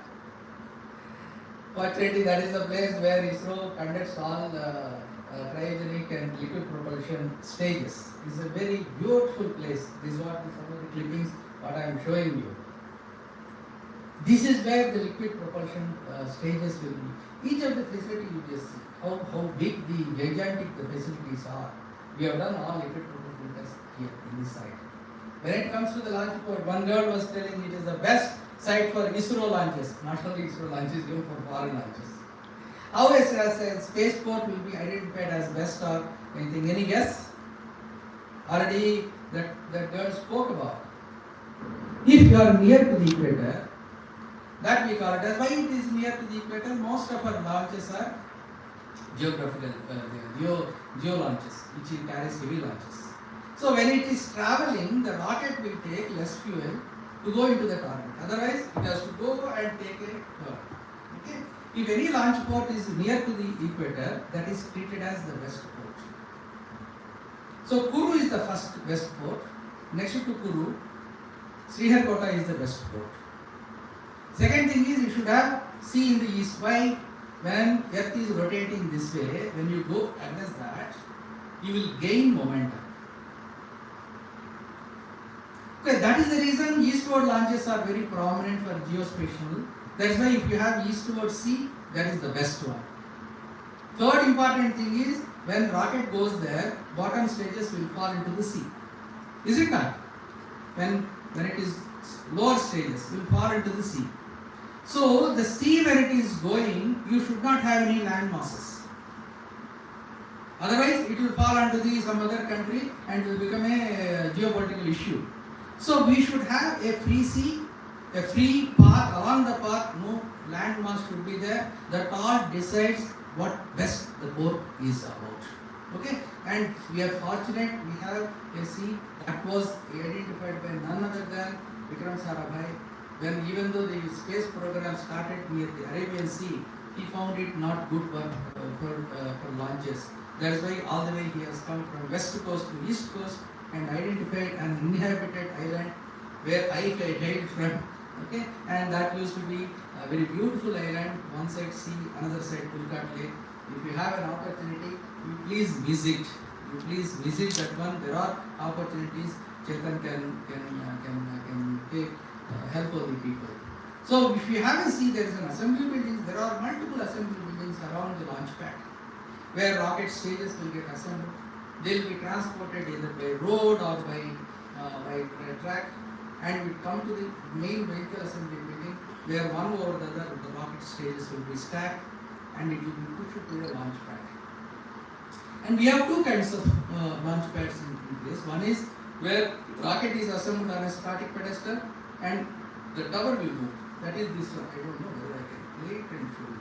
Fortunately, that is the place where ISRO conducts all cryogenic and liquid propulsion stages. It's a very beautiful place. This is what some of the clippings what I am showing you. This is where the liquid propulsion stages will be. Each of the facilities you just see how big the gigantic the facilities are. We have done all liquid propulsion tests here in this site. When it comes to the launch port, one girl was telling it is the best site for ISRO launches, not only ISRO launches, even for foreign launches. How a spaceport will be identified as best or anything? Any guess? Already that girl spoke about. If you are near to the equator, that we call it as why it is near to the equator. Most of our launches are geographical, geo launches, which carries heavy launches. So when it is traveling, the rocket will take less fuel to go into the target. Otherwise, it has to go and take a turn. Okay? If any launch port is near to the equator, that is treated as the west port. So Kuru is the first west port. Next to Kuru, Sriharkota is the west port. Second thing is you should have see in the east. Why? When Earth is rotating this way, when you go against that, you will gain momentum. Okay, that is the reason eastward launches are very prominent for geospatial. That's why if you have eastward sea, that is the best one. Third important thing is when rocket goes there, bottom stages will fall into the sea. Is it not? When it is lower stages will fall into the sea. So the sea when it is going, you should not have any land masses. Otherwise it will fall onto some other country and will become a geopolitical issue. So we should have a free sea, a free path. Along the path, no land mass should be there. That all decides what best the port is about. Okay, and we are fortunate we have a sea that was identified by none other than Vikram Sarabhai. When even though the space program started near the Arabian Sea, he found it not good for launches. That is why all the way he has come from west coast to east coast and identified an inhabited island where I hailed from. Okay, and that used to be a very beautiful island. One side sea, another side Pulkat Lake. If you have an opportunity, you please visit. You please visit that one. There are opportunities. Chetan can take help of the people. So if you haven't seen, there is an assembly building. There are multiple assembly buildings around the launch pad where rocket stages will get assembled. They will be transported either by road or by track, and we come to the main vehicle assembly building where one over the other the rocket stages will be stacked and it will be pushed to the launch pad. And we have two kinds of launch pads in place. One is where rocket is assembled on a static pedestal and the tower will move. That is this one. I don't know whether I can play it and show you.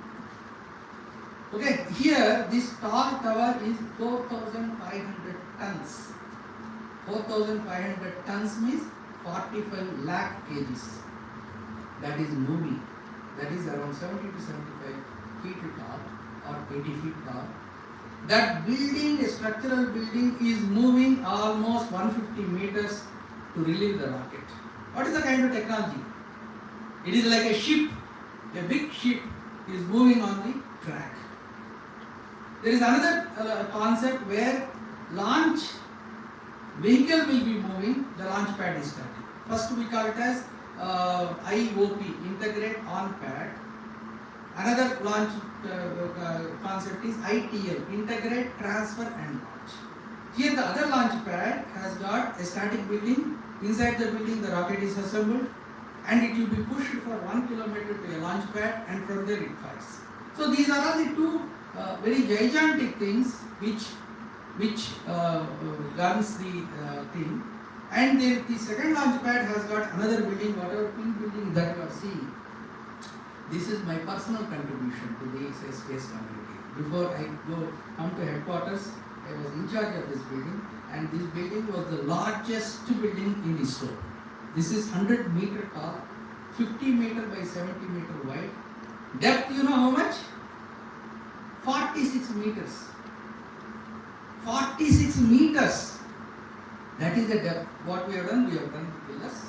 Okay, here this tall tower is 4,500 tons. 4,500 tons means 45 lakh kgs. That is moving. That is around 70 to 75 feet tall or 80 feet tall. That building, a structural building, is moving almost 150 meters to relieve the rocket. What is the kind of technology? It is like a ship, a big ship is moving on the track. There is another concept where launch vehicle will be moving, the launch pad is static. First we call it as IOP, integrate on pad. Another launch concept is ITL, integrate, transfer and launch. Here the other launch pad has got a static building. Inside the building the rocket is assembled and it will be pushed for 1 kilometer to a launch pad, and from there it fires. So these are all the two very gigantic things which guns the thing. And the second launch pad has got another building, whatever pink building that you are seeing. This is my personal contribution to the space community. Before I come to headquarters, I was in charge of this building, and this building was the largest building in ISRO. This is 100 meter tall, 50 meter by 70 meter wide. Depth, you know how much? 46 meters. 46 meters. That is the depth. What we have done pillars,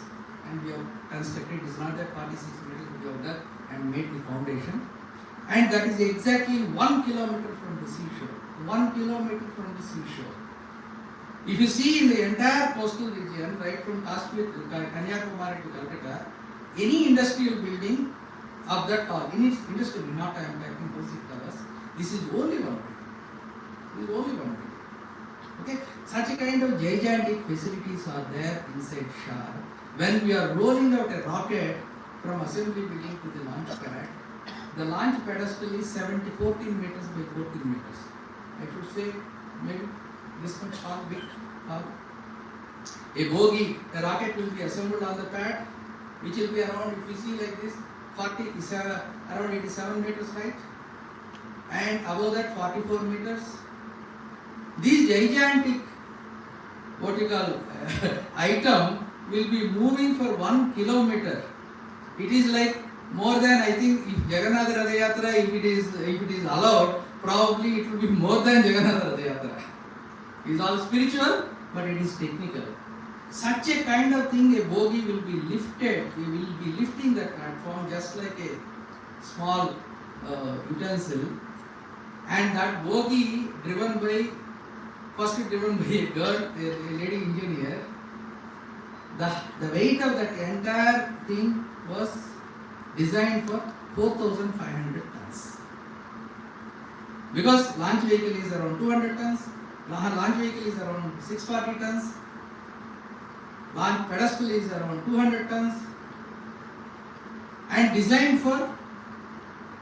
and we have constructed. It is not that 46 meters we have done and made the foundation. And that is exactly 1 kilometer from the seashore. 1 kilometer from the seashore. If you see in the entire coastal region, right from Kashmir to Kanyakumari to Calcutta, any industrial building of that tall, any industrial, not I am talking basic towers, this is only one building. This is only one building. Okay, such a kind of gigantic facilities are there inside SHAR. When we are rolling out a rocket from assembly building to the launch pad, the launch pedestal is 14 meters by 14 meters. I should say maybe this much tall, big, tall. A bogie, a rocket will be assembled on the pad, which will be around, if you see like this, around 87 meters height, and above that 44 meters. These gigantic, what you call, item will be moving for 1 kilometer. It is like more than, I think, if Jagannath Ratha Yatra, if it is allowed, probably it will be more than Jagannath Ratha Yatra. It is all spiritual, but it is technical. Such a kind of thing, a bogie will be lifted. We will be lifting that platform just like a small utensil, and that bogie driven by a girl, a lady engineer. The weight of that entire thing was designed for 4,500 tons. Because launch vehicle is around 200 tons, launch vehicle is around 640 tons, launch pedestal is around 200 tons, and designed for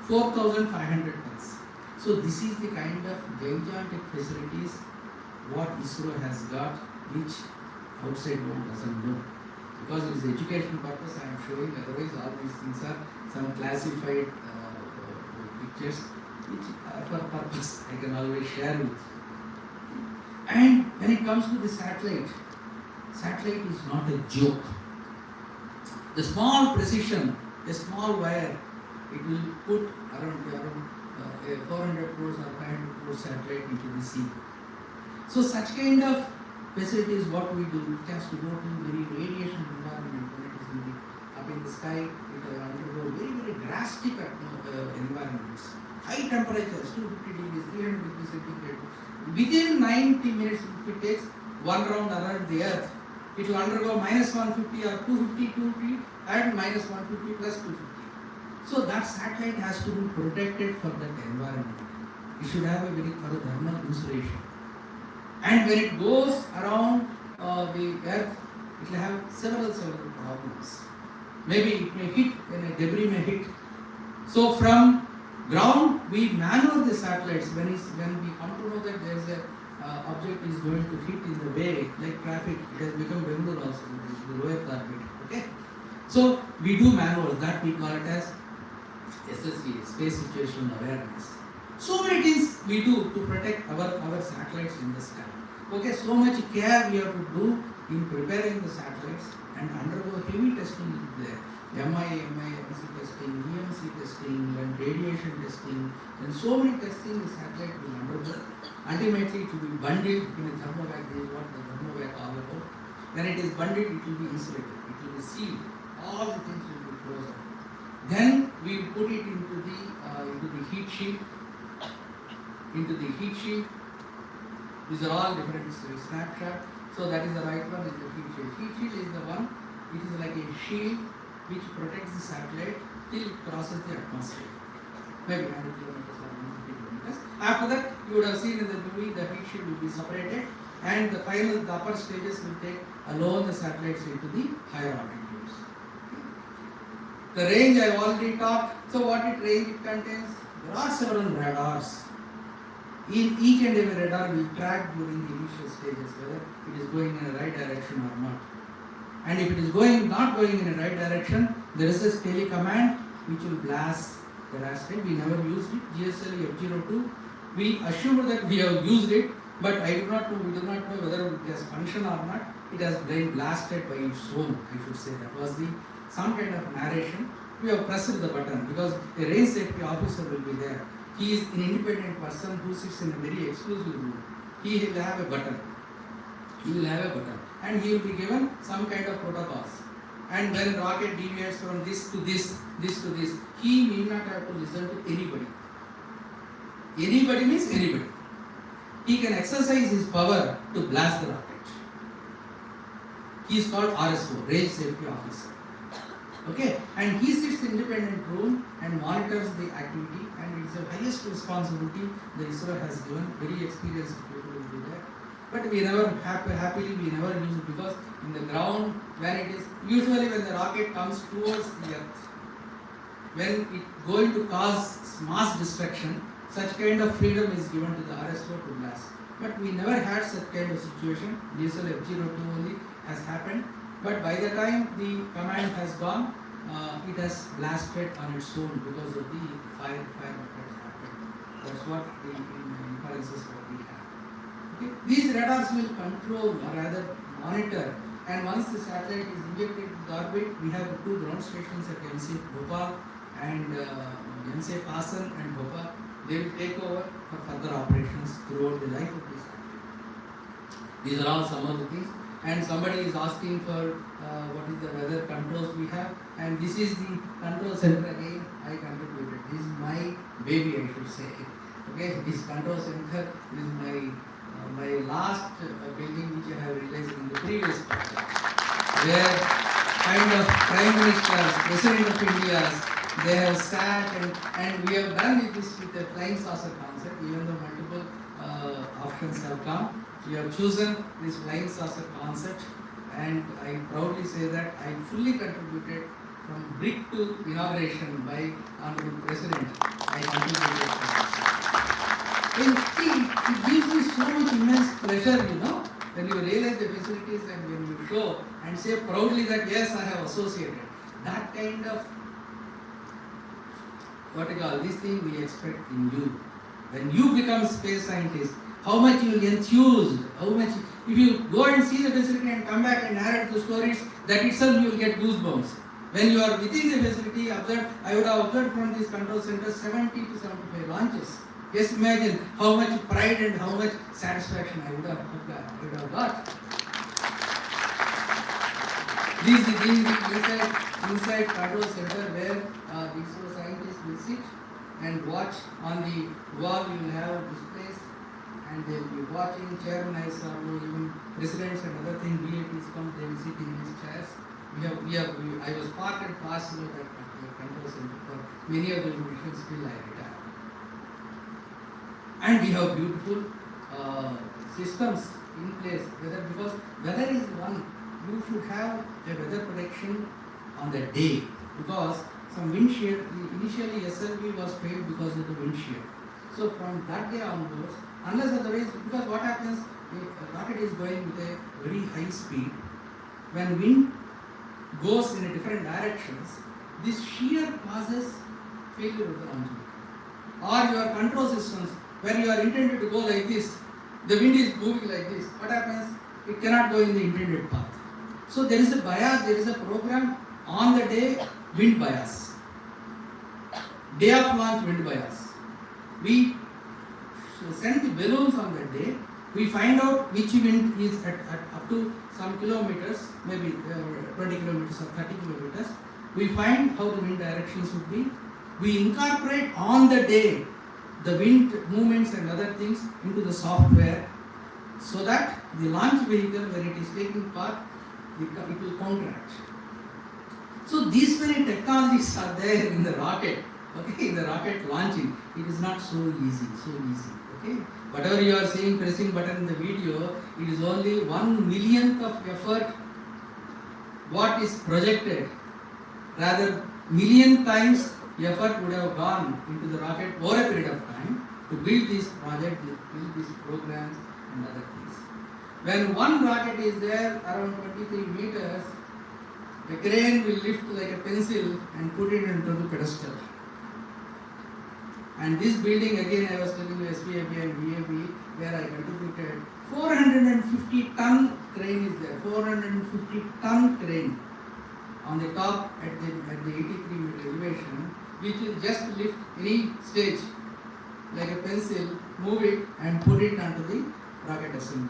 4,500 tons. So this is the kind of gigantic facilities what ISRO has got, which outside world doesn't know. Because it is education purpose I am showing, otherwise all these things are some classified pictures which for purpose I can always share with you. And when it comes to the satellite is not a joke. The small precision, a small wire, it will put around 400 crores or 500 crores satellite into the sea. So such kind of facilities, what we do, it has to go to very radiation environment. When it is up in the sky, it will undergo very, very drastic environments. High temperatures, 250 degrees, 300 degrees centigrade. Within 90 minutes, if it takes one round around the earth, it will undergo minus 150 or 250 and minus 150 plus 250. So that satellite has to be protected from that environment. It should have a very thorough thermal insulation. And when it goes around the earth, it will have several problems. Maybe it may hit, when a debris may hit. So from ground, we maneuver the satellites. When we come to know that there is a object is going to hit in the way, like traffic, it has become Bengaluru also, the lower orbit. Okay? So we do maneuvers, that we call it as SSA, Space Situational Awareness. So many things we do to protect our satellites in the sky. Okay, so much care we have to do in preparing the satellites and undergo heavy testing there. MIMC testing, EMC testing, and radiation testing, and so many testing the satellite will undergo. Ultimately, it will be bundled in a thermobag. This is what the thermobag all about. When it is bundled, it will be insulated, it will be sealed. All the things will be closed up. Then we put it into the heat shield. These are all different snapshots. So that is the right one, is the heat shield. Heat shield is the one, it is like a shield which protects the satellite till it crosses the atmosphere. Maybe 100 kilometers or 150 kilometers. After that, you would have seen in the movie, the heat shield will be separated, and the upper stages will take alone the satellites into the higher altitudes. The range I already talked. So what range it contains? There are several radars. In each and every radar we track during the initial stages whether it is going in the right direction or not. And if it is not going in the right direction, there is a tele command which will blast the asteroid. We never used it. GSL F02. We assume that we have used it, but we do not know whether it has functioned or not. It has been blasted by its own, I should say. That was some kind of narration. We have pressed the button because a range safety officer will be there. He is an independent person who sits in a very exclusive room. He will have a button. And he will be given some kind of protocols. And when rocket deviates from this to this, he may not have to listen to anybody. Anybody means anybody. He can exercise his power to blast the rocket. He is called RSO, Range Safety Officer. Okay, and he sits in independent room and monitors the activity, and it's the highest responsibility the ISRO has given. Very experienced people will be there. But we never happily we never use it because in the ground when it is usually when the rocket comes towards the earth, when it going to cause mass destruction, such kind of freedom is given to the RSO to blast. But we never had such kind of situation. DSL F02 only has happened. But by the time the command has gone, it has blasted on its own because of the fire that has happened. That's what the inferences what we have. Okay. These radars will control or rather monitor, and once the satellite is injected into orbit, we have two ground stations at NC Bhabha and NC Asan and Bhabha. They will take over for further operations throughout the life of this satellite. These are all some of the things. And somebody is asking for what is the weather controls we have, and this is the control center again. I contributed. This is my baby, I should say. Okay, this control center is my last building which I have realized in the previous project, where kind of prime ministers, president of India, they have sat and we have done this with a flying saucer concept, even though multiple options have come. We have chosen this flying saucer concept, and I proudly say that I fully contributed from brick to inauguration by Honorable President. I contributed to this. It gives me so much immense pleasure, when you realize the facilities and when you show and say proudly that yes, I have associated. That kind of this thing we expect in you. When you become space scientist, how much you will enthuse, if you go and see the facility and come back and narrate the stories, that itself you will get goosebumps. When you are within the facility, I would have observed from this control center 70 to 75 launches. Just imagine how much pride and how much satisfaction I would have got. This is the inside control center where the ISRO scientists will sit and watch. On the wall you will have displays, and they will be watching. Chairman ISRO, even presidents and other things, VIPs come, they will sit in these chairs. I was part and parcel of that control center for many of the missions till I retired. And we have beautiful systems in place, because weather is one. You should have a weather protection on the day, because some wind shear, initially SLV was failed because of the wind shear. So from that day onwards, unless otherwise, because what happens, the rocket is going with a very high speed. When wind goes in a different directions, this shear causes failure of the launch vehicle. Or your control systems, where you are intended to go like this, the wind is moving like this. What happens? It cannot go in the intended path. So there is a bias, there is a program on the day, wind bias. Day of launch, wind bias. We send the balloons on that day. We find out which wind is at up to some kilometers, maybe 20 kilometers or 30 kilometers. We find how the wind directions would be. We incorporate on the day the wind movements and other things into the software, so that the launch vehicle, when it is taking part, it will counteract. So these many technologies are there in the rocket. Okay, in the rocket launching, it is not so easy. Okay, whatever you are seeing pressing button in the video, it is only 1/1,000,000th of effort what is projected. Rather, million times effort would have gone into the rocket over a period of time to build this project, build these programs and other things. When one rocket is there around 23 meters, the crane will lift like a pencil and put it into the pedestal. And this building, again I was telling you, SPAB and VAB, where I contributed, 450 ton crane is there, 450 ton crane on the top at the 83 meter elevation, which will just lift any stage like a pencil, move it and put it onto the rocket assembly.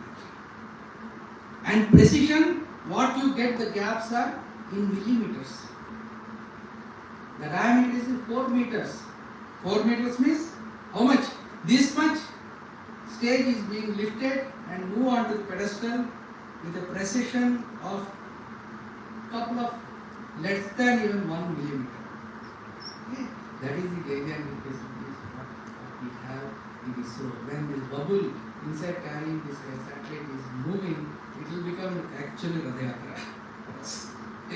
And precision, what you get, the gaps are in millimeters. The diameter is 4 meters. 4 meters means how much? This much stage is being lifted and move onto the pedestal with a precision of couple of less than even 1 millimeter. Okay. That is the gigantic facilities what we have in ISRO. When this bubble inside carrying this satellite is moving, it will become actually Radhayatra.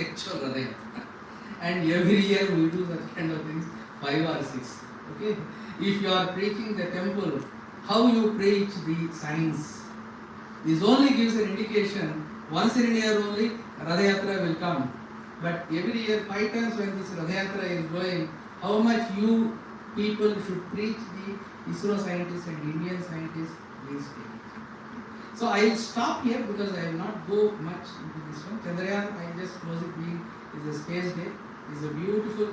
Actual Radhayatra. And every year we do that kind of things, 5 or 6. Okay. If you are preaching the temple, how you preach the science? This only gives an indication. Once in a year only Radhayatra will come. But every year 5 times when this Radhayatra is going, how much you people should preach the ISRO scientists and Indian scientists, please take it. So I will stop here because I will not go much into this one. Chandrayaan, I just close it being is a space day. It's a beautiful,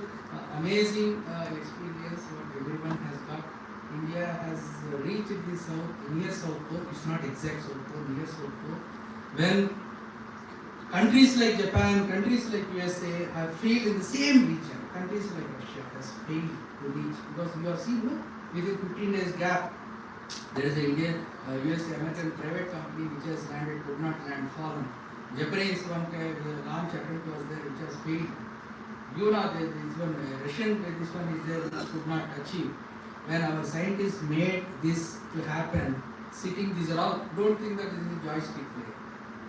amazing experience what everyone has got. India has reached the near South Pole. It's not exact South Pole, near South Pole. When countries like Japan, countries like USA have failed in the same region, countries like Russia has failed to reach, because you have seen, no? Within 15 days gap, there is an Indian, USA, American private company which has landed, could not land, fallen. Japanese one launch attempt was there, which has failed. You know, there is one Russian, this one is there, which could not achieve. When our scientists made this to happen, sitting, these are all, don't think that this is a joystick play.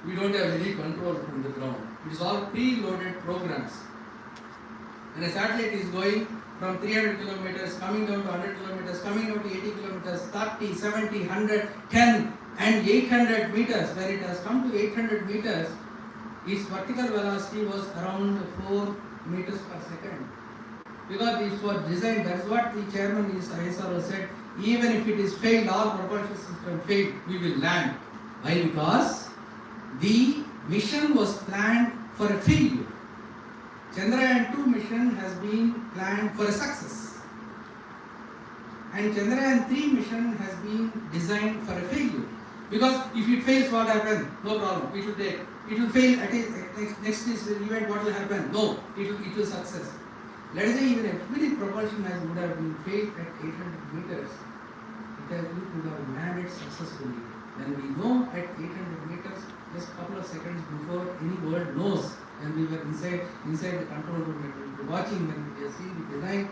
We don't have any control from the ground. It is all pre-loaded programs. When a satellite is going from 300 kilometers, coming down to 100 kilometers, coming down to 80 kilometers, 30, 70, 100, 10 and 800 meters. When it has come to 800 meters, its vertical velocity was around 4 meters per second. Because this was designed, that's what the chairman is ISRO said, even if it is failed, all propulsion system failed, we will land. Why? Because the mission was planned for a failure. Chandrayaan 2 mission has been planned for a success. And Chandrayaan 3 mission has been designed for a failure. Because if it fails, what happens? No problem, it will take. It will fail at next event, what will happen? No, it will success. Let us say even if every propulsion would have been failed at 800 meters, it would have landed successfully. When we know at 800 meters, just a couple of seconds before any world knows, when we were inside the control room, we were watching, when we are seeing the design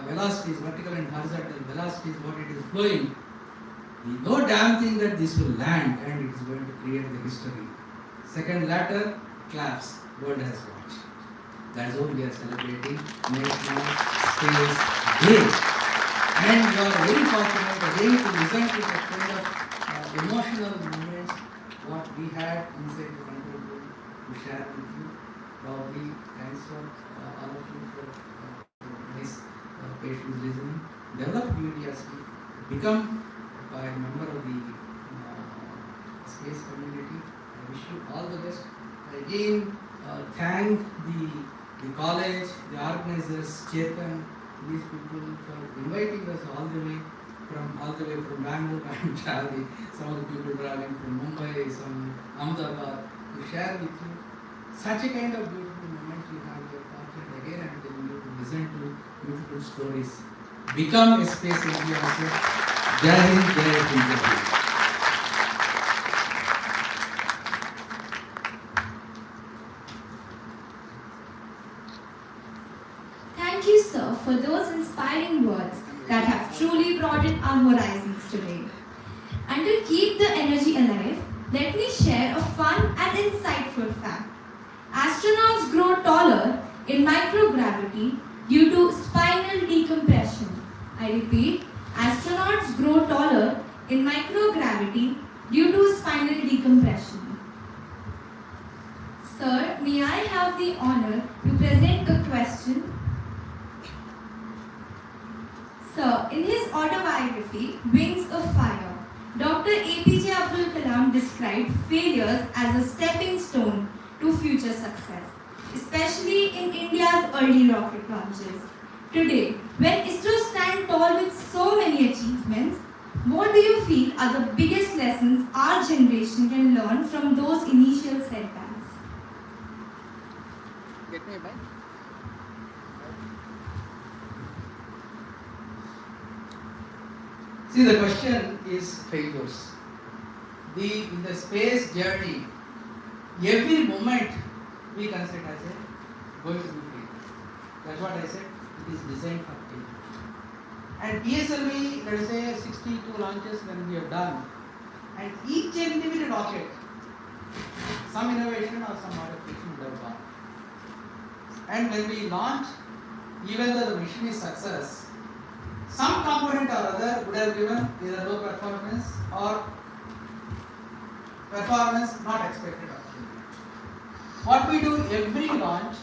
velocities, vertical and horizontal velocities, what it is flowing, we know damn thing that this will land and it is going to create the history. Second latter, claps, world has watched. That's why we are celebrating National Space Day. And you are very fortunate again to listen to the kind of emotional moments what we had inside the control room to share with you. Probably thanks for all of you for nice patient listening. Develop curiosity, become a member of the space community. I wish you all the best. Again, thank the college, the organizers, Chetan, these people for inviting us all the way from Bangalore. I am traveling. Some of the people traveling from Mumbai, some Ahmedabad, to share with you such a kind of beautiful moments you have. You are fortunate again. I am telling you to listen to beautiful stories. Become a space enthusiast. Jai Hind, Jai Hind. Thank you, sir, for those inspiring words that have truly broadened our horizons today. And to keep the energy alive, let me share a fun and insightful fact. Astronauts grow taller in microgravity microgravity due to spinal decompression. I repeat, astronauts grow taller in microgravity due to spinal decompression. Sir, may I have the honor to present a question? Sir, in his autobiography, Wings of Fire, Dr. APJ Abdul Kalam described failures as a stepping stone to future success, especially in India's early rocket launches. Today, when ISRO stands tall with so many achievements, what do you feel are the biggest lessons our generation can learn from those initial setbacks? Get me a mic. See, the question is failures. In the space journey, every moment we consider as a going to be failure. That's what I said. It is designed for failure. And PSLV, let us say 62 launches when we have done, and each individual rocket, some innovation or some modification would have gone. And when we launch, even though the mission is success, some component or other would have given either low performance or performance not expected. What we do every launch,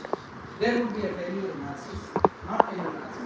there would be a failure analysis, not failure